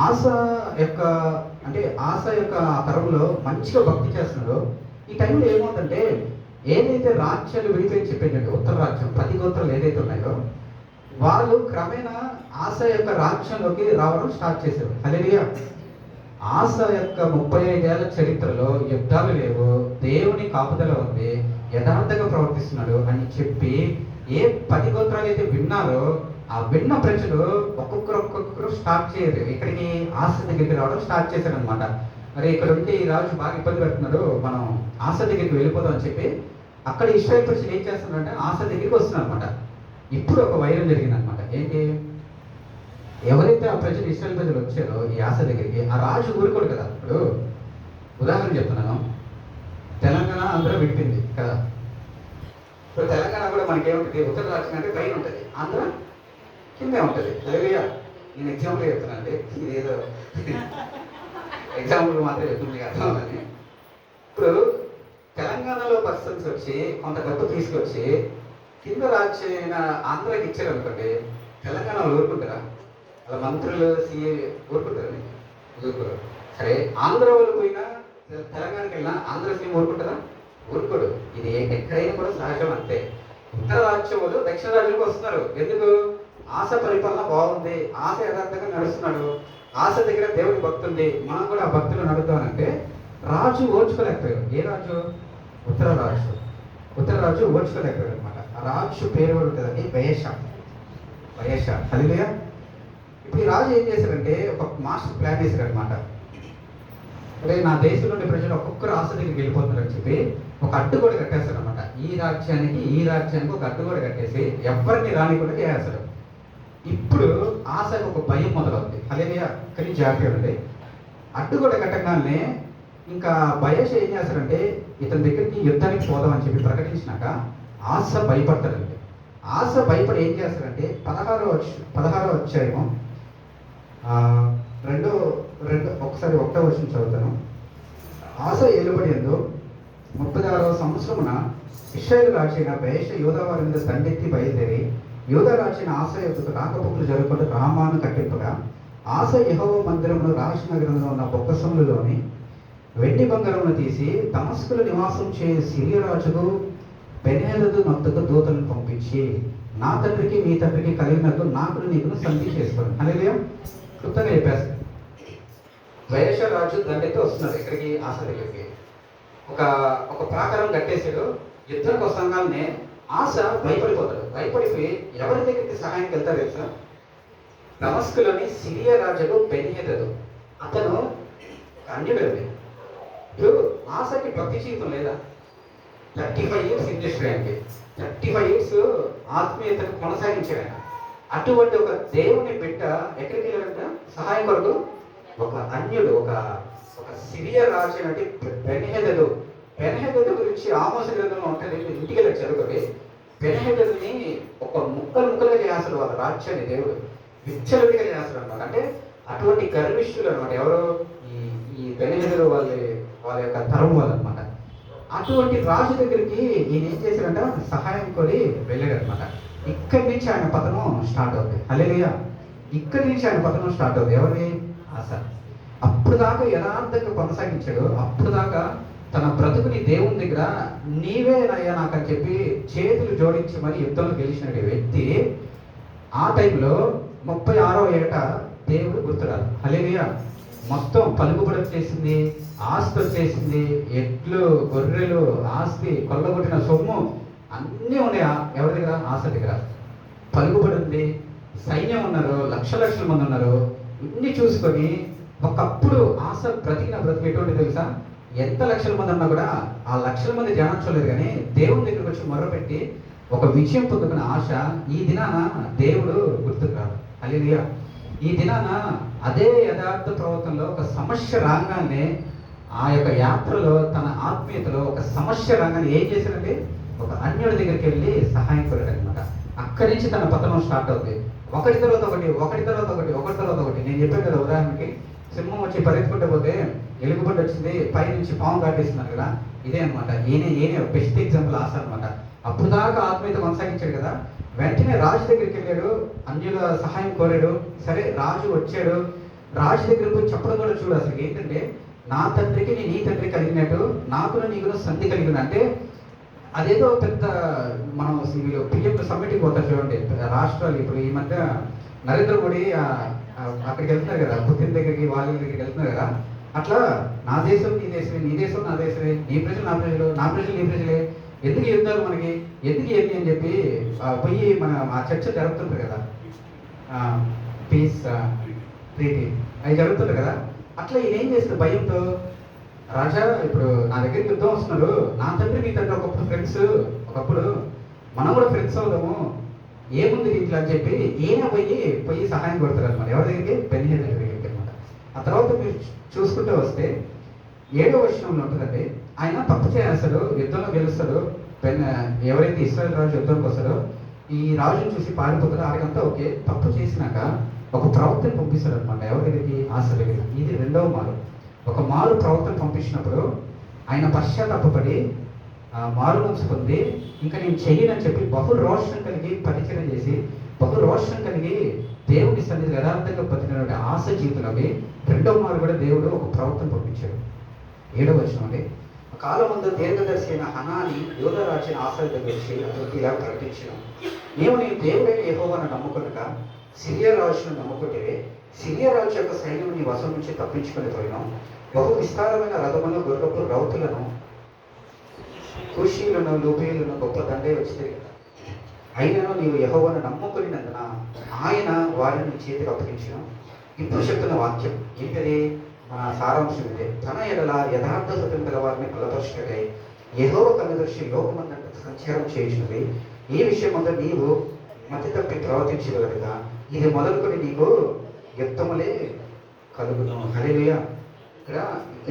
ఆశ యొక్క తరంలో మంచిగా భక్తి చేస్తున్నాడు. ఈ టైంలో ఏమవుతుందంటే, ఏదైతే రాజ్యాలు విడిపోయి చెప్పేటండి, ఉత్తర రాజ్యం 10 గోత్రాలు ఏదైతే ఉన్నాయో వాళ్ళు క్రమేణా ఆశ యొక్క రాజ్యంలోకి రావడం స్టార్ట్ చేశారు. హల్లెలూయా. ఆశ యొక్క 35 ఏళ్ల చరిత్రలో యుద్ధాలు లేవు, దేవుని కాపుదల ఉంది, యథార్థంగా ప్రవర్తిస్తున్నాడు అని చెప్పి ఏ 10 గోత్రాలు అయితే విన్నారో ఆ విన్న ప్రజలు ఒక్కొక్కరు స్టార్ట్ చేయరు, ఇక్కడికి ఆశ దగ్గరికి రావడం స్టార్ట్ చేశారు అనమాట. మరి ఇక్కడ ఉంటే ఈ రాజు బాగా ఇబ్బంది పెడుతున్నాడు, మనం ఆశ దగ్గరికి వెళ్ళిపోదాం అని చెప్పి అక్కడ ఇశ్రాయేలు ప్రజలు ఏం చేస్తున్నారంటే ఆశ దగ్గరికి వస్తున్నారు అనమాట. ఇప్పుడు ఒక వైరం జరిగింది అనమాట. ఏంటి, ఎవరైతే ఆ ప్రజలు ఇశ్రాయేలు ప్రజలు వచ్చారో ఈ ఆశ దగ్గరికి, ఆ రాజు ఊరుకోడు కదా. ఇప్పుడు ఉదాహరణ చెప్తున్నాను, తెలంగాణ ఆంధ్ర విడిపింది కదా. ఇప్పుడు తెలంగాణ కూడా మనకేముంటుంది, ఉత్తర రాష్ట్రం అంటే పైన ఉంటుంది, ఆంధ్ర కిందే ఉంటుంది. హల్లెలూయా. నేను ఎగ్జాంపుల్ చెప్తున్నా అండి, ఇదేదో ఎగ్జాంపుల్ మాత్రం చెప్తుంది అర్థమని. ఇప్పుడు తెలంగాణలో పర్సన్స్ వచ్చి కొంత డబ్బు తీసుకొచ్చి కింద రాజ్యమైన ఆంధ్రాకి ఇచ్చారు అనుకోండి, తెలంగాణ వాళ్ళు ఊరుకుంటారా? వాళ్ళ మంత్రులు సీఏ ఊరుకుంటారని ఊరుకోరు. సరే ఆంధ్ర వాళ్ళు పోయినా తెలంగాణకి వెళ్ళినా ఆంధ్ర సీఎం ఊరుకుంటారా? ఊరుకోడు. ఇది ఎక్కడైనా కూడా సహజం అంతే. ఉత్తర రాజ్యం వాళ్ళు దక్షిణ రాజ్యానికి వస్తున్నారు. ఎందుకు? ఆశ పరిపాలన బాగుంది, ఆశ యథార్థంగా నడుస్తున్నాడు, ఆశ దగ్గర దేవుడి భక్తి ఉంది, మనం కూడా ఆ భక్తులు నడుద్దామంటే రాజు ఓర్చుకోలేకపోయారు. ఏ రాజు? ఉత్తర రాజు. ఉత్తర రాజు ఓర్చుకోలేకపోయారు అనమాట. ఆ రాజు పేరు కూడా ఉంటుందండి, బయేషా. హల్లెలూయా. ఇప్పుడు ఈ రాజు ఏం చేశారంటే ఒక మాస్టర్ ప్లాన్ చేశారు అనమాట. అరే నా దేశంలో ఉండే ప్రజలు ఒక్కొక్కరు ఆశ దగ్గరికి వెళ్ళిపోతున్నారని చెప్పి ఒక అడ్డు కూడా కట్టేస్తారు అనమాట. ఈ రాజ్యానికి ఒక అడ్డు కూడా కట్టేసి ఎవరిని రానికుండా చేసేస్తారు. ఇప్పుడు ఆశకు ఒక భయం మొదలవుతుంది. హల్లెలూయా. కానీ జాగ్రత్తగా ఉండండి. అడ్డు కూడా కట్టగానే ఇంకా బయస్ ఏం చేస్తారంటే ఇతని దగ్గరికి యుద్ధానికి పోదామని చెప్పి ప్రకటించినాక ఆశ భయపడతారండి. ఆశ భయపడి ఏం చేస్తారంటే 16వ అధ్యాయము ఒకసారి 1వ వచనం చదువుతాను. ఆశ ఏలుబడి యందు 36వ సంవత్సరమున ఇశ్రాయేలు రాజైన బయష యూదా వారి మీద దండెత్తి బయలుదేరి యూదా రాజైన ఆశ యొక్క రాకపోకలు జరుగుకుంటూ రామాను కట్టింపగా ఆశ యెహోవా మందిరమును రహస్య నగరంలో ఉన్న బొక్కసములలోని వెండి బంగారమును తీసి దమస్కులో నివాసం చే సిరియా రాజుకు బెన్హదదు నొద్దకు దూతలను పంపించి నా తండ్రికి నీ తండ్రికి కలిగినట్టు నాకు నీకును సంధి చేసుకోండి. హల్లెలూయా. క్లుప్తంగా చెప్పేస్తాను. బయష రాజు దండెత్తి వస్తున్నారు ఇక్కడికి ఆశ దగ్గరికి. ఒక ప్రాకారం కట్టేశాడు. యుద్ధం కోసంగానే ఆశ భయపడిపోతాడు. భయపడిపోయి ఎవరి దగ్గరికి సహాయానికి వెళ్తారు తెలుసా? దమస్కులోని సిరియా రాజుకు బెన్హదదు. అతను అన్యుడు. ఇప్పుడు ఆశకి భక్తి జీవితం లేదా? 35 years ఇండస్ట్రీ అండి. 35 years ఆత్మీయతను కొనసాగించాడు ఆయన. అటువంటి ఒక దేవుని బిడ్డ ఎక్కడికి వెళ్ళాడంట సహాయం కొరకు? ఒక అన్యుడు, ఒక సిరియా రాజు అంటే బెన్హదదు గురించి ఆమోస గ్రంథంలో ఉంటుంది. ఇంటికి వెళ్ళి చదువుకోండి. బెన్హదదుని ఒక ముక్కలుగా చేస్తాడు వాళ్ళ రాజ్యాన్ని దేవుడు విచ్చలవిడిగా చేస్తాడు అనమాట. అంటే అటువంటి గర్విష్ఠులు అనమాట. ఎవరు? ఈ బెన్హదదు వాళ్ళ యొక్క తరం వాళ్ళు అనమాట. అటువంటి రాజు దగ్గరికి ఈయన ఏం చేశాడంట సహాయం కోరి వెళ్ళాడు అనమాట. ఇక్కడి నుంచి ఆయన పతనం స్టార్ట్ అవుతుంది. హల్లెలూయా. ఇక్కడి నుంచి ఆయన పతనం స్టార్ట్ అవుతుంది. ఎవరి? ఆశ. అప్పుడు దాకా యథార్థంగా కొనసాగించాడు. అప్పుడు దాకా తన బ్రతుకుని దేవుని దగ్గర నీవే నయ్యా నాకు అని చెప్పి చేతులు జోడించి మరి యుద్ధంలో గెలిచిన వ్యక్తి ఆ టైంలో 36వ ఏట దేవుడు గుర్తురాదు. హల్లెలూయా. మొత్తం పలుకుబడి వచ్చేసింది, ఆస్తి వచ్చేసింది, ఎడ్లు గొర్రెలు ఆస్తి కొల్లగొట్టిన సొమ్ము అన్నీ ఉన్నాయి ఎవరి దగ్గర? ఆశ దగ్గర. పలుకుబడి ఉంది, సైన్యం ఉన్నారు, లక్షల మంది ఉన్నారు. ఇన్ని చూసుకొని ఒకప్పుడు ఆశ బ్రతికిన బ్రతికి ఎటువంటి తెలుసా? ఎంత లక్షల మంది ఉన్నా కూడా ఆ లక్షల మంది జనం చూడలేదు. కానీ దేవుని దగ్గరకు వచ్చి మొరపెట్టి ఒక విజయం పొందుకున్న ఆశ ఈ దినాన దేవుడు గుర్తుకు రాడు. హల్లెలూయా. ఈ దినాన అదే యథార్థ ప్రవర్తనలో ఒక సమస్య రాగానే ఆ యొక్క యాత్రలో తన ఆత్మీయతలో ఒక సమస్య రాగానే ఏం చేశాడంటే ఒక అన్యుడి దగ్గరికి వెళ్ళి సహాయం కోరాడు అనమాట. అక్కడి నుంచి తన పతనం స్టార్ట్ అవుతుంది. ఒకటి తర్వాత ఒకటి. నేను చెప్పాను కదా, ఉదాహరణకి సింహం వచ్చి పరిగెత్తుకుంటూ పోతే ఎలుగుబంటి వచ్చింది, పై నుంచి పాము కాటేస్తున్నారు కదా. ఇదే అనమాట. ఈయన బెస్ట్ ఎగ్జాంపుల్ ఆశ అనమాట. అప్పుడు దాకా ఆత్మీయత కొనసాగించాడు కదా. వెంటనే రాజు దగ్గరికి వెళ్ళాడు, అన్యుల సహాయం కోరాడు. సరే రాజు వచ్చాడు. రాజు దగ్గర పోయి చెప్పడం కూడా చూడు అసలు ఏంటంటే నా తండ్రికి నీ తండ్రి కలిగినట్టు నాకు నీకు సంధి కలిగిన. అంటే అదేదో పెద్ద మనం వీళ్ళు పిఎం సమ్మిట్కి పోతారు చూడండి రాష్ట్రాలు. ఇప్పుడు ఈ మధ్య నరేంద్ర మోడీ అక్కడికి వెళ్తున్నారు కదా, పుతిన్ దగ్గరికి వాళ్ళ దగ్గరికి వెళ్తున్నారు కదా. అట్లా నా దేశం నీ దేశమే, నీ దేశం నా దేశమే, నీ ప్రజలు నా ప్రజలు, నా ప్రజలు నీ ప్రజలే, ఎందుకు యుద్ధాలు మనకి, ఎందుకు ఏంటి అని చెప్పి పోయి ఆ చర్చ జరుగుతుంటారు కదా, పీస్ ట్రీటీ అవి జరుగుతుంటారు కదా. అట్లా ఈయన ఏం చేస్తుంది భయంతో, రాజా ఇప్పుడు నా దగ్గరికి యుద్ధం వస్తున్నారు, నా తండ్రి మీ తండ్రి ఒకప్పుడు ఫ్రెండ్స్, ఒకప్పుడు మనం కూడా ఫ్రెండ్స్ అవుదాము, ఏముంది దీంట్లో అని చెప్పి ఈయన పోయి సహాయం కొడతారు అనమాట. ఎవరి దగ్గరికి? బెన్హదదు దగ్గరికి అనమాట. ఆ తర్వాత మీరు చూసుకుంటూ వస్తే 7వ వచనంలో ఉంటుందండి. ఆయన తప్పు చేస్తాడు, యుద్ధంలో గెలుస్తాడు. ఎవరైతే ఇశ్రాయేల్ రాజు యుద్ధానికి వస్తాడో ఈ రాజును చూసి పారిపోతాడో ఆడికంతా ఓకే. తప్పు చేసినాక ఒక ప్రవక్తను పంపిస్తాడు అనమాట. ఎవరి దగ్గరికి? ఆశ దగ్గరికి. ఇది 2వ మారు. ఒక మారు ప్రవక్తను పంపించినప్పుడు ఆయన పశ్చాత్తాపడి మారు మనసు పొంది ఇంకా నేను చెయ్యనని చెప్పి బహు రోషం కలిగి పరిచయం చేసి బహు రోషం కలిగి దేవుని సన్నిధి యథార్థంగా బతికినటువంటి ఆశ జీవితంలోకి 2వ మారు కూడా దేవుడు ఒక ప్రవక్తను పంపించాడు. 7వ వచనం అండి. కాలం ముందు దీర్ఘదర్శి అయిన హనాని యూదా రాజైన ఆశ దగ్గర వచ్చి అతనికి ఇలా ప్రకటించిన, నీవు నీ దేవుడైన యెహోవాను నమ్ముకొనక సిరియా రాజును నమ్ముకుంటే సిరియా రాజు యొక్క సైన్యం నీ వశం నుంచి తప్పించుకొని పోయినాం. బహు విస్తారమైన రథములను గుర్రపు రౌతులను కుషీలను లూబీలను గొప్ప దండే వచ్చింది కదా. అయినను నీవు యెహోవాను నమ్ముకునినందున ఆయన వారిని నీ చేతికి అప్పగించిన. ఇప్పుడు చెప్తున్న వాక్యం ఏంటది? మన సారాంశం ఇదే. తన ఎడల యథార్థ హృదయం గల వారిని బలపరుచుటకై యెహోవా కనుదృష్టి లోకమందంత సంచారం చేయుచున్నది. ఈ విషయమంతా నీవు మతి తప్పి ప్రవర్తించగలగా ఇది మొదలుకొని నీకు యుద్ధములే కలుగును. హల్లెలూయా. ఇక్కడ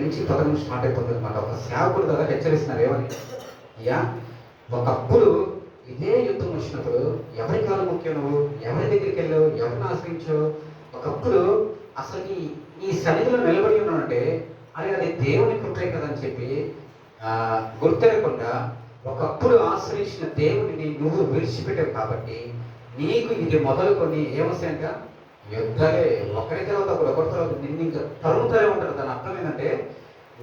నుంచి పదం స్టార్ట్ అయిపోతుంది అనమాట. ఒక సేవకుడు ద్వారా హెచ్చరిస్తున్నారు ఏమని, అయ్యా ఒకప్పుడు ఇదే యుద్ధం వచ్చినప్పుడు ఎవరి కాలం ముఖ్యం, నువ్వు ఎవరి దగ్గరికి వెళ్ళావు, ఎవరిని ఆశ్రయించావు. ఒకప్పుడు అసలు ఈ సన్నిధిలో నిలబడి ఉన్నానంటే అది దేవుని కృపే కదని చెప్పి గుర్తెరగకుండా ఒకప్పుడు ఆశ్రయించిన దేవుడిని నువ్వు విడిచిపెట్టావు. కాబట్టి నీకు ఇది మొదలుకొని ఏమొస్తాయంట, యుద్ధాలే. ఒకరి తర్వాత ఒకరి తర్వాత నిన్ను ఇంకా తరుముతూనే ఉంటాడు. దాని అర్థం ఏంటంటే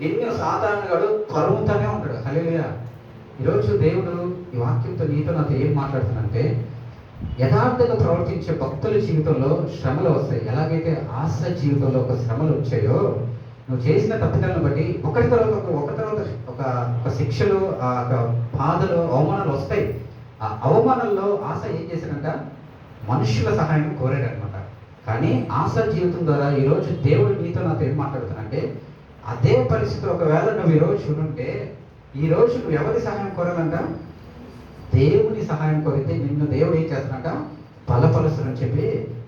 నిన్ను సాధారణంగా తరుముతూనే ఉంటాడు. హల్లెలూయా. ఈరోజు దేవుడు ఈ వాక్యంతో నీతో నాతో ఏం మాట్లాడుతున్నాడంటే, యథార్థంగా ప్రవర్తించే భక్తుల జీవితంలో శ్రమలు వస్తాయి. ఎలాగైతే ఆశ జీవితంలో ఒక శ్రమలు వచ్చాయో, నువ్వు చేసిన తప్పిదాలను బట్టి ఒకరి తర్వాత ఒక శిక్షలు, ఒక బాధలు, అవమానాలు వస్తాయి. ఆ అవమానంలో ఆశ ఏం చేశాడంట, మనుషుల సహాయం కోరాడనమాట. కానీ ఆశ జీవితం ద్వారా ఈరోజు దేవుడు నీతో నాతో ఏం మాట్లాడుతున్నాడంటే, అదే పరిస్థితులు ఒకవేళ నువ్వు ఈరోజు ఉంటే, ఈరోజు నువ్వు ఎవరి సహాయం కోరాలంట, దేవుని సహాయం కోరితే నిన్ను దేవుడు ఏం చేస్తాడంట, బలపరుస్తాడని చెప్పి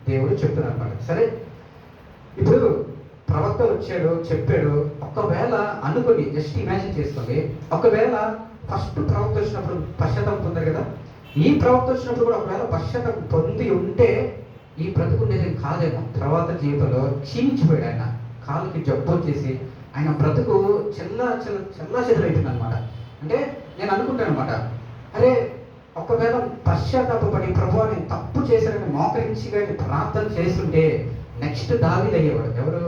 దేవుడు చెప్తున్నాడు అనమాట. సరే, ఇప్పుడు ప్రవక్త వచ్చాడు, చెప్పాడు. ఒకవేళ అనుకోండి, జస్ట్ ఇమాజిన్ చేసుకోండి, ఒకవేళ ఫస్ట్ ప్రవక్త వచ్చినప్పుడు పశ్చాత్తాపం పొందారు కదా, ఈ ప్రవక్త వచ్చినప్పుడు కూడా ఒకవేళ పశ్చాత్తాపం పొంది ఉంటే ఈ బ్రతుకుండేది కాదేమో. తర్వాత జీవితంలో క్షీణించిపోయాడు. ఆయన కాలుకి జబ్బు వచ్చేసి ఆయన బ్రతుకు చెల్లా చెదరైపోయింది అనమాట. అంటే నేను అనుకుంటాను అనమాట, అరే ఒకవేళ పశ్చాత్తాపడి ప్రభువా నేను తప్పు చేశానని మోకరించి కానీ ప్రార్థన చేస్తుంటే నెక్స్ట్ దావీదు అయ్యేవాడు. ఎవరు?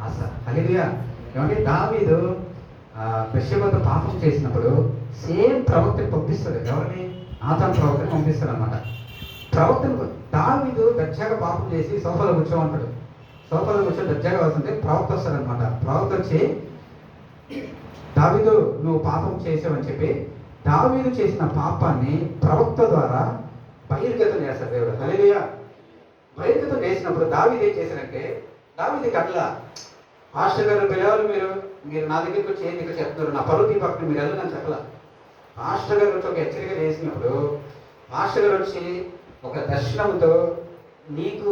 ఆశ. హల్లెలూయా. ఏమంటే దావీదు బెత్షెబతో పాపం చేసినప్పుడు సేమ్ ప్రవక్తని పంపిస్తాడు. ఎవరిని? నాతాను ప్రవక్తని పంపిస్తాడు అనమాట. ప్రవక్తను దావీదు దర్జాగా పాపం చేసి సోఫాలో కూర్చోమంటాడు. సోఫాలో కూర్చొని దర్జాగా వస్తుంటే ప్రవక్త వస్తాడనమాట. ప్రవక్త వచ్చి, దావీదు నువ్వు పాపం చేసావని చెప్పి దావీదు చేసిన పాపాన్ని ప్రవక్త ద్వారా బహిర్గతం చేస్తాడు దేవుడు. హల్లెలూయా. బహిర్గతం చేసినప్పుడు దావీదు ఏం చేశాడంటే, దావీదుకి అట్లా పాస్టర్ గారు పిలవాలి, మీరు నా దగ్గరికి వచ్చి ఏం దగ్గర చెప్తున్నారు, నా పరువు పక్కన మీరు వెళ్ళని చెప్పాల. పాస్టర్ గారు వచ్చి ఒక హెచ్చరిక చేసినప్పుడు పాస్టర్ గారు వచ్చి ఒక దర్శనంతో నీకు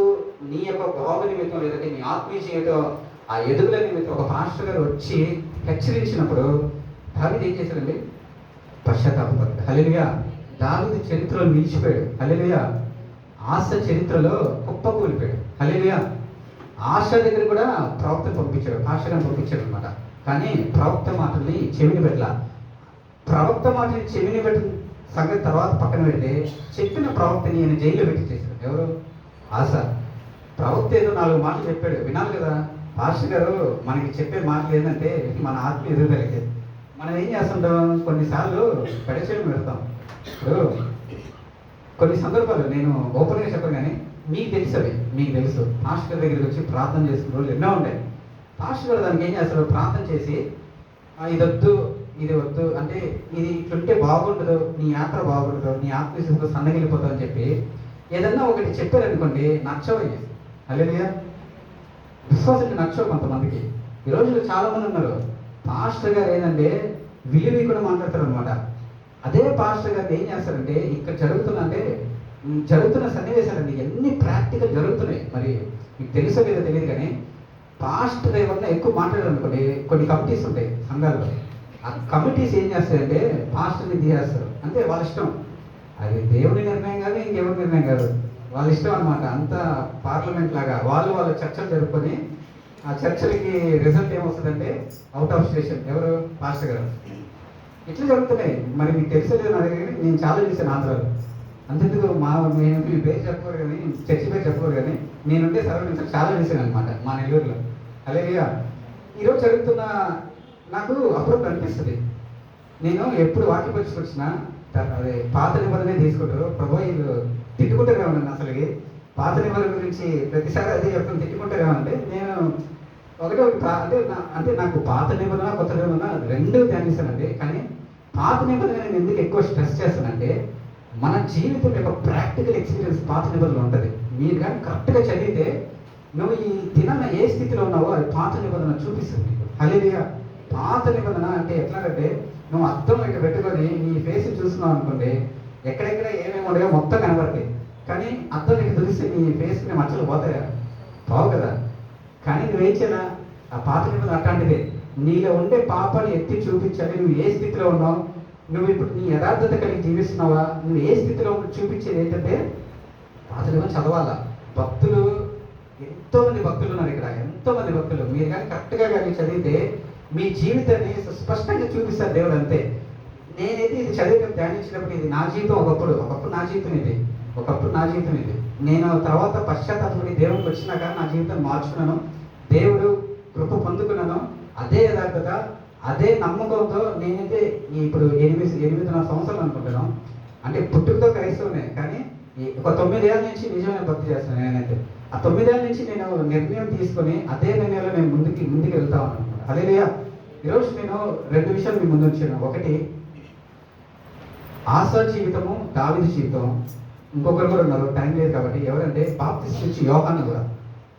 నీ యొక్క భావ నిమిత్తం లేదంటే నీ ఆత్మీయ జీవితం ఆ ఎదుగుల నిమిత్తం ఒక పాస్టర్ గారు వచ్చి హెచ్చరించినప్పుడు దావీదు ఏం చేశాడండి, పశ్చాత్తాపడ్డాడు. హల్లెలూయా. దావీదు చరిత్రలో నిలిచిపోయాడు. హల్లెలూయా. ఆశ చరిత్రలో కుప్పకూలిపోయాడు. హల్లెలూయా. ఆశ దగ్గర కూడా ప్రవక్తను పంపించాడు, పాస్టర్ని పంపించాడు అనమాట. కానీ ప్రవక్త మాటల్ని చెవిని పెట్టాల. ప్రవక్త మాటని చెవిని పెట్టిన సంగతి తర్వాత పక్కన పెడితే చెప్పిన ప్రవక్తని ఆయన జైల్లో పెట్టి చేశాడు. ఎవరు? ఆశ. ప్రవక్త ఏదో 4 మాటలు చెప్పాడు, వినాలి కదా. పాస్టర్ గారు మనకి చెప్పే మాటలు ఏంటంటే మన ఆత్మ ఎదుగుదలకి మనం ఏం చేస్తుంటాం, కొన్నిసార్లు పెడచేయడం పెడతాం. ఇప్పుడు కొన్ని సందర్భాలు నేను ఓపెన్గా చెప్పను, కానీ మీకు తెలుసు, అవి మీకు తెలుసు. పాస్టర్ దగ్గరికి వచ్చి ప్రార్థన చేసుకున్న రోజులు ఎన్నో ఉన్నాయి. పాస్టర్ గారు దానికి ఏం చేస్తారు, ప్రార్థన చేసి ఇది వద్దు, ఇది వద్దు, అంటే ఇది ఇట్లుంటే బాగుండదు, నీ యాత్ర బాగుండదు, నీ ఆత్మీయతతో సన్నగిలిపోతావు అని చెప్పి ఏదన్నా ఒకటి చెప్పారనుకోండి, నచ్చవయ్యి. హల్లెలూయా. విశ్వాసానికి నచ్చవు కొంతమందికి. ఈ రోజుల్లో చాలామంది ఉన్నారు, పాస్టర్ గారు ఏంటంటే విలువ కూడా మాట్లాడతారు అనమాట. అదే పాస్టర్ గారు ఏం చేస్తారంటే ఇక్కడ జరుగుతున్న సన్నివేశాలండి ఎన్ని ప్రాక్టికల్ జరుగుతున్నాయి. మరి మీకు తెలుసో లేదో తెలియదు, కానీ పాస్టర్ ఏమన్నా ఎక్కువ మాట్లాడారు అనుకోండి, కొన్ని కమిటీస్ ఉంటాయి సంఘాల్లో. ఆ కమిటీస్ ఏం చేస్తాయంటే పాస్టర్ని తీసేస్తారు. అంటే వాళ్ళ ఇష్టం, అది దేవుని నిర్ణయం కాదు, ఇంకెవరి నిర్ణయం కాదు, వాళ్ళ ఇష్టం అనమాట. అంతా పార్లమెంట్ లాగా వాళ్ళ చర్చలు జరుపుకొని ఆ చర్చలకి రిజల్ట్ ఏమొస్తుందంటే అవుట్ ఆఫ్ స్టేషన్. ఎవరు? పాస్టర్ గారు. ఇట్లా జరుగుతున్నాయి. మరి మీకు తెలిసలేదు నా దగ్గర, నేను చాలా చూసాను ఆంధ్రాలో. అంతెందుకు మేము మీ పేరు చెప్పుకోరు కానీ, చర్చి పేరు చెప్పుకోరు కానీ, నేనుండే సరౌండింగ్స్ చాలా చూసాను అనమాట మా నెల్లూరులో. హల్లెలూయా. ఈరోజు జరుగుతున్న నాకు అప్పుడు అనిపిస్తుంది, నేను ఎప్పుడు వాక్యం వచ్చినా అదే పాత నిబంధనే తీసుకుంటారు. ప్రభు వీళ్ళు తిట్టుకుంటారేమన్నా, అసలుకి పాత నిబంధన గురించి ప్రతిసారి అదే చెప్తాను, తిట్టుకుంటారేమంటే నేను అంటే నాకు పాత నిబంధన కొత్త నిబంధన రెండు ధ్యానిస్తానండి. కానీ పాత నిబంధన నేను ఎందుకు ఎక్కువ స్ట్రెస్ చేస్తానంటే, మన జీవితం యొక్క ప్రాక్టికల్ ఎక్స్పీరియన్స్ పాత నిబంధనలు ఉంటుంది. మీరు కానీ కరెక్ట్గా చదివితే నువ్వు ఈ దినాన ఏ స్థితిలో ఉన్నావో అది పాత నిబంధన చూపిస్తుంది నీకు. హల్లెలూయా. పాత నిబంధన అంటే ఎట్లాగంటే నువ్వు అద్దం ఇట్లా పెట్టుకొని నీ ఫేస్ చూస్తున్నావు అనుకోండి, ఎక్కడెక్కడ ఏమేమి ఉండయో మొత్తం కనబడతాయి. కానీ అద్దం నీకు తెలిస్తే నీ ఫేస్కి మచ్చలు పోతాయా? పోవు కదా. కానీ నువ్వేం చేయాలా? ఆ పాత నిబంధన అట్లాంటిదే. నీలో ఉండే పాపాన్ని ఎత్తి చూపించాలి. నువ్వు ఏ స్థితిలో ఉన్నావు, నువ్వు ఇప్పుడు నీ యథార్థత కలిగి జీవిస్తున్నావా, నువ్వు ఏ స్థితిలో చూపించేది ఏంటంటే పాత నిబంధన చదవాలా. భక్తులు ఎంతోమంది భక్తులు ఉన్నారు ఇక్కడ, ఎంతోమంది భక్తులు. మీరు కానీ కరెక్ట్గా కానీ చదివితే మీ జీవితాన్ని స్పష్టంగా చూపిస్తారు దేవుడు. అంతే. నేనైతే ఇది చదివి ధ్యానించినప్పుడు ఇది నా జీవితం, ఒకప్పుడు నా జీవితం ఇది, నేను తర్వాత పశ్చాత్తాపడి దేవుడికి వచ్చినాక నా జీవితం మార్చుకున్నాను, దేవుడు కృప పొందుకున్నాను. అదే యథార్థత, అదే నమ్మకంతో నేనైతే ఇప్పుడు 8.5 సంవత్సరాలు అనుకుంటున్నాను. అంటే పుట్టుకతో క్రైస్తవునే, కానీ ఒక 9 ఏళ్ళ నుంచి నిజమైన భక్తి చేస్తున్నాను నేనైతే. ఆ 9 ఏళ్ళ నుంచి నేను నిర్ణయం తీసుకొని అదే నిర్ణయంలో నేను ముందుకు వెళ్తా ఉన్నాను. హల్లెలూయా. ఈరోజు నేను 2 విషయాలు మీ ముందు ఉంచాను. ఒకటి ఆసా జీవితము, దావీదు జీవితం. ఇంకొకరు కూడా ఉన్నారు, టైం లేదు కాబట్టి. ఎవరంటే బాప్తిస్మం ఇచ్చి యోహాను కూడా.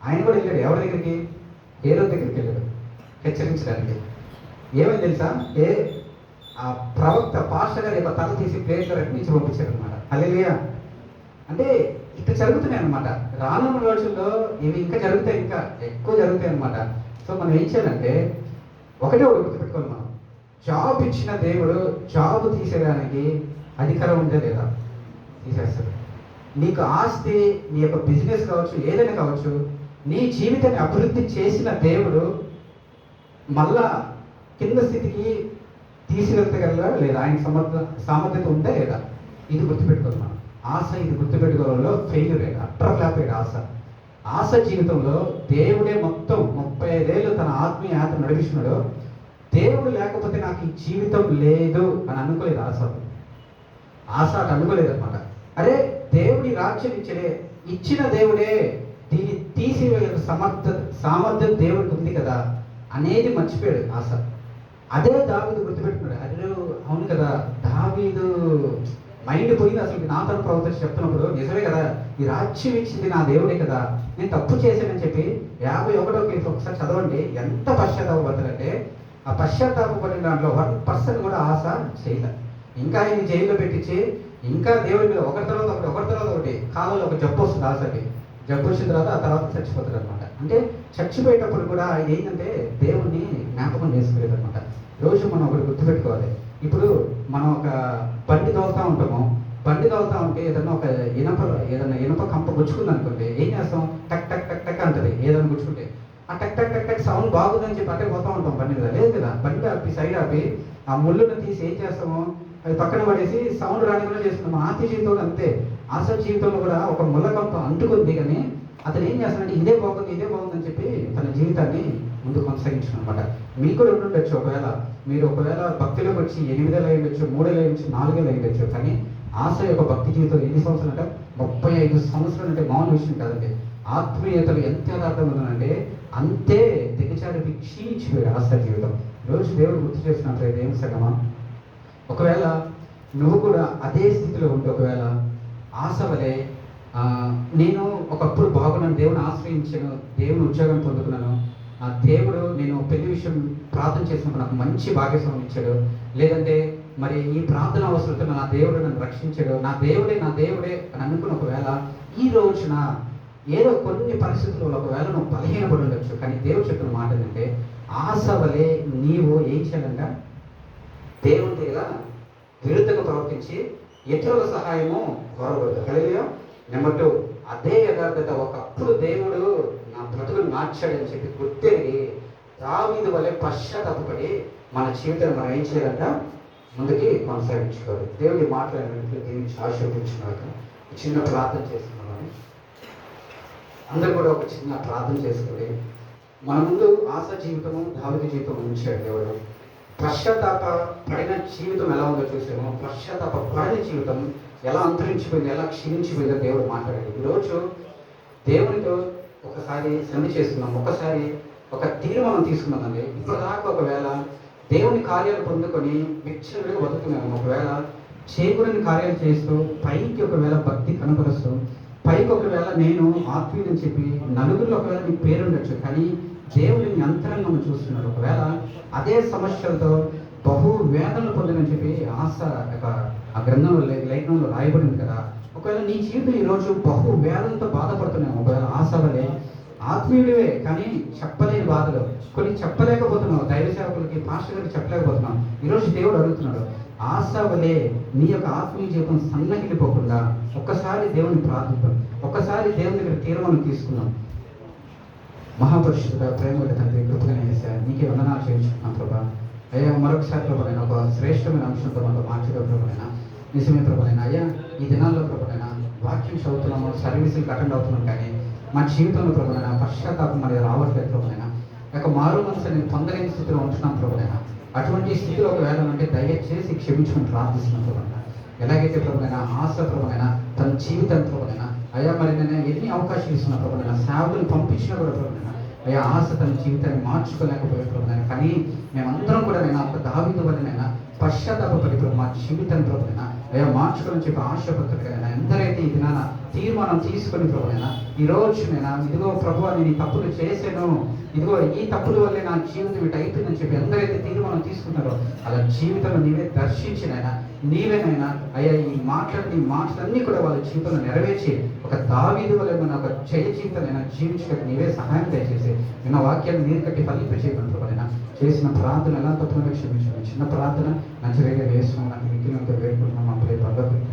ఆయన కూడా వెళ్ళాడు ఎవరి దగ్గరికి? హేరోదు దగ్గరికి వెళ్ళాడు హెచ్చరించడానికి. ఏమని తెలుసా? ఆ ప్రవక్త పాస్టర్ గారి యొక్క తల తీసి ప్లేట్లో రక్షించి పంపించారు అనమాట. హల్లెలూయా. అంటే ఇట్లా జరుగుతున్నాయి అనమాట. రానున్న రోజుల్లో ఇవి ఇంకా జరుగుతాయి, ఇంకా ఎక్కువ జరుగుతాయి అనమాట. సో మనం ఏం చేయాలంటే ఒకటే గుర్తుపెట్టుకోవాలి, మనం జాబ్ ఇచ్చిన దేవుడు జాబ్ తీసేయడానికి అధికారం ఉంటే లేదా? తీసేస్తాడు. నీకు ఆస్తి, నీ యొక్క బిజినెస్ కావచ్చు, ఏదైనా కావచ్చు, నీ జీవితాన్ని అభివృద్ధి చేసిన దేవుడు మళ్ళా కింద స్థితికి తీసుకెళ్తగలరా లేదా? ఆయన సామర్థ్యత ఉందా లేదా? ఇది గుర్తుపెట్టుకోవాలి మనం. ఆశ ఇది గుర్తుపెట్టుకోవడంలో ఫెయిల్యూర్ అయ్యాడు, అట్టర్ ఫ్లాప్ అయ్యాడు ఆశ జీవితంలో. దేవుడే మొత్తం 35 ఏళ్ళు తన ఆత్మీయ యాత్ర నడిపిస్తున్నాడు. దేవుడు లేకపోతే నాకు ఈ జీవితం లేదు అని అనుకోలేదు ఆశ అటు అనుకోలేదు అనమాట. అరే దేవుడి రాజ్యం ఇచ్చిన దేవుడే, దీన్ని తీసివేయ సామర్థ్యం దేవుడికి ఉంది కదా అనేది మర్చిపోయాడు ఆశ. అదే దావీదు గుర్తుపెట్టుకున్నాడు. అరే అవును కదా, దావీదు మైండ్ పోయింది అసలు. నాతను ప్రవక్త చెప్తున్నప్పుడు నిజమే కదా, ఈ రాజ్యం ఇచ్చింది నా దేవుడే కదా, నేను తప్పు చేశానని చెప్పి 51వ కీర్తన ఒకసారి చదవండి. ఎంత పశ్చాత్తాపడతారంటే ఆ పశ్చాత్తాపడిన దాంట్లో 1% కూడా ఆశ చేయలే. ఇంకా ఆయన జైల్లో పెట్టించి ఇంకా దేవుడి మీద ఒకరి తర్వాత ఒకటి కాలంలో ఒక జబ్బు వస్తుంది. ఆశకి జబ్బు వచ్చిన తర్వాత ఆ తర్వాత చచ్చిపోతాడు అనమాట. అంటే చచ్చిపోయేటప్పుడు కూడా ఆయన ఏంటంటే దేవుణ్ణి జ్ఞాపకం చేసుకునేది అనమాట. రోజు మనం ఒకటి గుర్తుపెట్టుకోవాలి. ఇప్పుడు మనం ఒక బండి తోలుతూ ఉంటాము. బండి తోలుతూ ఉంటే ఏదైనా ఇనప కంప గుచ్చుకుంది అనుకోండి, ఏం చేస్తాం? టక్ టక్ టక్ టక్ అంటది ఏదైనా గుచ్చుకుంటే. ఆ టక్ టక్ టక్ టక్ సౌండ్ బాగుందని చెప్పి అట్టే పోతూ ఉంటాం బండి మీద. లేదు కదా, బండి ఆపి సైడ్ ఆపి ఆ ముళ్ళును తీసి ఏం చేస్తాము? అది పక్కన పడేసి సౌండ్ రానికుండా చేస్తున్నాము. ఆత్మ జీవితంలో అంతే. ఆశ జీవితంలో కూడా ఒక ముళ్ళకంప అంటుకుంది, కానీ అతను ఏం చేస్తాడంటే ఇదే బాగుందని చెప్పి తన జీవితాన్ని ముందు కొనసాగించాను అనమాట. మీకు కూడా ఉండుండొచ్చు, ఒకవేళ భక్తిలోకి వచ్చి 8 ఏళ్ళు అయ్యొచ్చు, 3 ఏళ్ళు అయ్యొచ్చు, 4 ఏళ్ళు అయ్యొచ్చు. కానీ ఆశ యొక్క భక్తి జీవితం ఎన్ని సంవత్సరాలు అంటే 35 సంవత్సరాలు అంటే మామూలు విషయం కాదండి. ఆత్మీయతలు ఎంత యథార్థం ఉందంటే అంతే దిగజారి క్షీణించిపోయాడు ఆశ జీవితం. రోజు దేవుడు గుర్తు చేసినట్లయితే ఏం సగమా? ఒకవేళ నువ్వు కూడా అదే స్థితిలో ఉంటే, ఒకవేళ ఆశ వలె నేను ఒకప్పుడు బాగున్నాను, దేవుని ఆశ్రయించాను, దేవుని ఉద్యోగం పొందుకున్నాను, దేవుడు నేను పెళ్లి విషయం ప్రార్థన చేసినప్పుడు నాకు మంచి భాగ్యస్వామి ఇచ్చాడు, లేదంటే మరి ఈ ప్రార్థన అవసరంతో నా దేవుడు నన్ను రక్షించాడు, నా దేవుడే అని అనుకున్న ఒకవేళ ఈ రోజున ఏదో కొన్ని పరిస్థితుల్లో ఒకవేళ నువ్వు బలహీనపడి ఉండొచ్చు. కానీ దేవుడు చెప్పిన మాట ఏంటంటే ఆశ వలె నీవు ఏం చేయాలంట? దేవుని దగ్గర విరుద్ధంగా ప్రవర్తించి ఇతరుల సహాయము కోరకూడదు. హల్లెలూయా. నెంబర్ 2, అదే యథార్థత. ఒకప్పుడు దేవుడు నా బ్రతుకును మార్చాడని చెప్పి గుర్తెరిగి దావీదు వలె పశ్చాత్తాపడి మన జీవితాన్ని మనం ఏం చేయాలంట? ముందుకి కొనసాగించుకోవాలి. దేవుడి మాట్లాడినట్లు దీనికి ఆశీర్వదించినాక చిన్న ప్రార్థన చేసుకున్నామని అందరూ కూడా ఒక చిన్న ప్రార్థన చేసుకోండి. మన ముందు ఆశ జీవితము, దావీదు జీవితం ఉంచాడు దేవుడు. పశ్చాత్తాప పడిన జీవితం ఎలా ఉందో చూసాము. పశ్చాత్తాప పడిన జీవితం ఎలా అంతరించిపోయింది, ఎలా క్షీణించిపోయిందో దేవుడు మాట్లాడాడు. ఈరోజు దేవునితో ఒకసారి సంధి చేసుకున్నాం, ఒకసారి ఒక తీర్మానం తీసుకున్నామండి. ఇప్పటిదాకా ఒకవేళ దేవుని కార్యాలు పొందుకొని విచ్చలుడిగా బతుకున్నాము, ఒకవేళ చేయకూడని కార్యాలు చేస్తూ పైకి ఒకవేళ భక్తి కనపరుస్తూ పైకి ఒకవేళ నేను ఆత్మీయుడని చెప్పి నలుగురిలో ఒకవేళ నీ పేరు ఉండొచ్చు, కానీ దేవుడిని అంతరంగం చూస్తున్నాడు. ఒకవేళ అదే సమస్యలతో బహు వేదనలు పొందని చెప్పి ఆశ ఆ గ్రంథంలో లేఖనంలో రాయబడింది కదా. ఒకవేళ నీ జీవితం ఈరోజు బహు వేదనతో బాధపడుతున్నావు. ఒకవేళ ఆశ వలె ఆత్మీయుడివే కానీ చెప్పలేని బాధలు, కొన్ని చెప్పలేకపోతున్నావు, దైవ సేవకులకి పాస్టర్లకి చెప్పలేకపోతున్నావు. ఈరోజు దేవుడు అడుగుతున్నాడు, ఆశ వలె నీ యొక్క ఆత్మీయ జీవితం సన్నగిలిపోకుండా ఒక్కసారి దేవుని ప్రార్థిద్దాం, ఒక్కసారి దేవుని దగ్గర తీర్మానం తీసుకున్నాం. మహాపరిశుద్ధ ప్రేమ తండ్రి, కృపగా చేశారు, నీకే వందనాలు చేయించుకున్నాం ప్రభా. అయ్యా మరొకసారి ప్రభునైనా ఒక శ్రేష్టమైన అంశంతో మనతో మార్చగా ప్రభునైనా, నిజమే ప్రభునైనా అయ్యా ఈ దినాల్లో ప్రభునైనా వాక్యం చదువుతున్నాము, సర్వీసులకు అటెండ్ అవుతున్నాం, కానీ మా జీవితంలో ప్రభునైనా పశ్చాత్తాపం అనేది రావట్లేదు ప్రభునైనా. యొక్క మారు మనసు అనేది పొందలేని స్థితిలో ఉంటున్నాం ప్రభునైనా. అటువంటి స్థితిలో ఒకవేళ అంటే దయచేసి క్షమించుకుని ప్రార్థిస్తున్నాం ప్రభునైనా. ఎలాగైతే ప్రభునైనా ఆశ ప్రభునైనా తన జీవితం ప్రభునైనా అయ్యా మరి నేను ఎన్ని అవకాశాలు ఇస్తున్నా ప్రభునైనా, సేవకులు పంపించినా కూడా ప్రభునైనా అయ్యా ఆశ తన జీవితాన్ని మార్చుకోలేకపోయే ప్రభునైనా. కానీ మేమందరం కూడా నేను ఒక దావీదు వలనైనా పశ్చాత్తాపడి ప్రభు మా జీవితాన్ని ప్రభునైనా అయ్యా మార్చుకోవాలని చెప్పి ఆశపడుతుంది కదా. ఎందరైతే ఈ దినాన తీర్మానం తీసుకొని ప్రభునైనా ఈరోజు నేను ఇదిగో ప్రభు నేను ఈ తప్పులు చేశాను, ఇదిగో ఈ తప్పుల వల్లే నా జీవితం ఇటు అయిపోయిందని చెప్పి ఎందరైతే తీర్మానం తీసుకున్నారో అలా జీవితంలో నీవే దర్శించినైనా, నీవేనైనా అయ్యా ఈ మాటలన్నీ కూడా వాళ్ళ జీవితంలో నెరవేర్చి ఒక దావీదు వల్ల ఏమైనా ఒక జయ జీవితాలైనా జీవించడానికి నీవే సహాయం దయచేసి విన్న వాక్యాన్ని నీరు కట్టి ఫలింప చేయమంటారైనా. చేసిన ప్రార్థన ఎలా తప్పుగా క్షమించండి. చిన్న ప్రార్థన నచ్చరేగా వేస్తున్నాం, నాకు మిగిలినంత వేడుకుంటున్నాం. అప్పుడే పర్వాలేదు.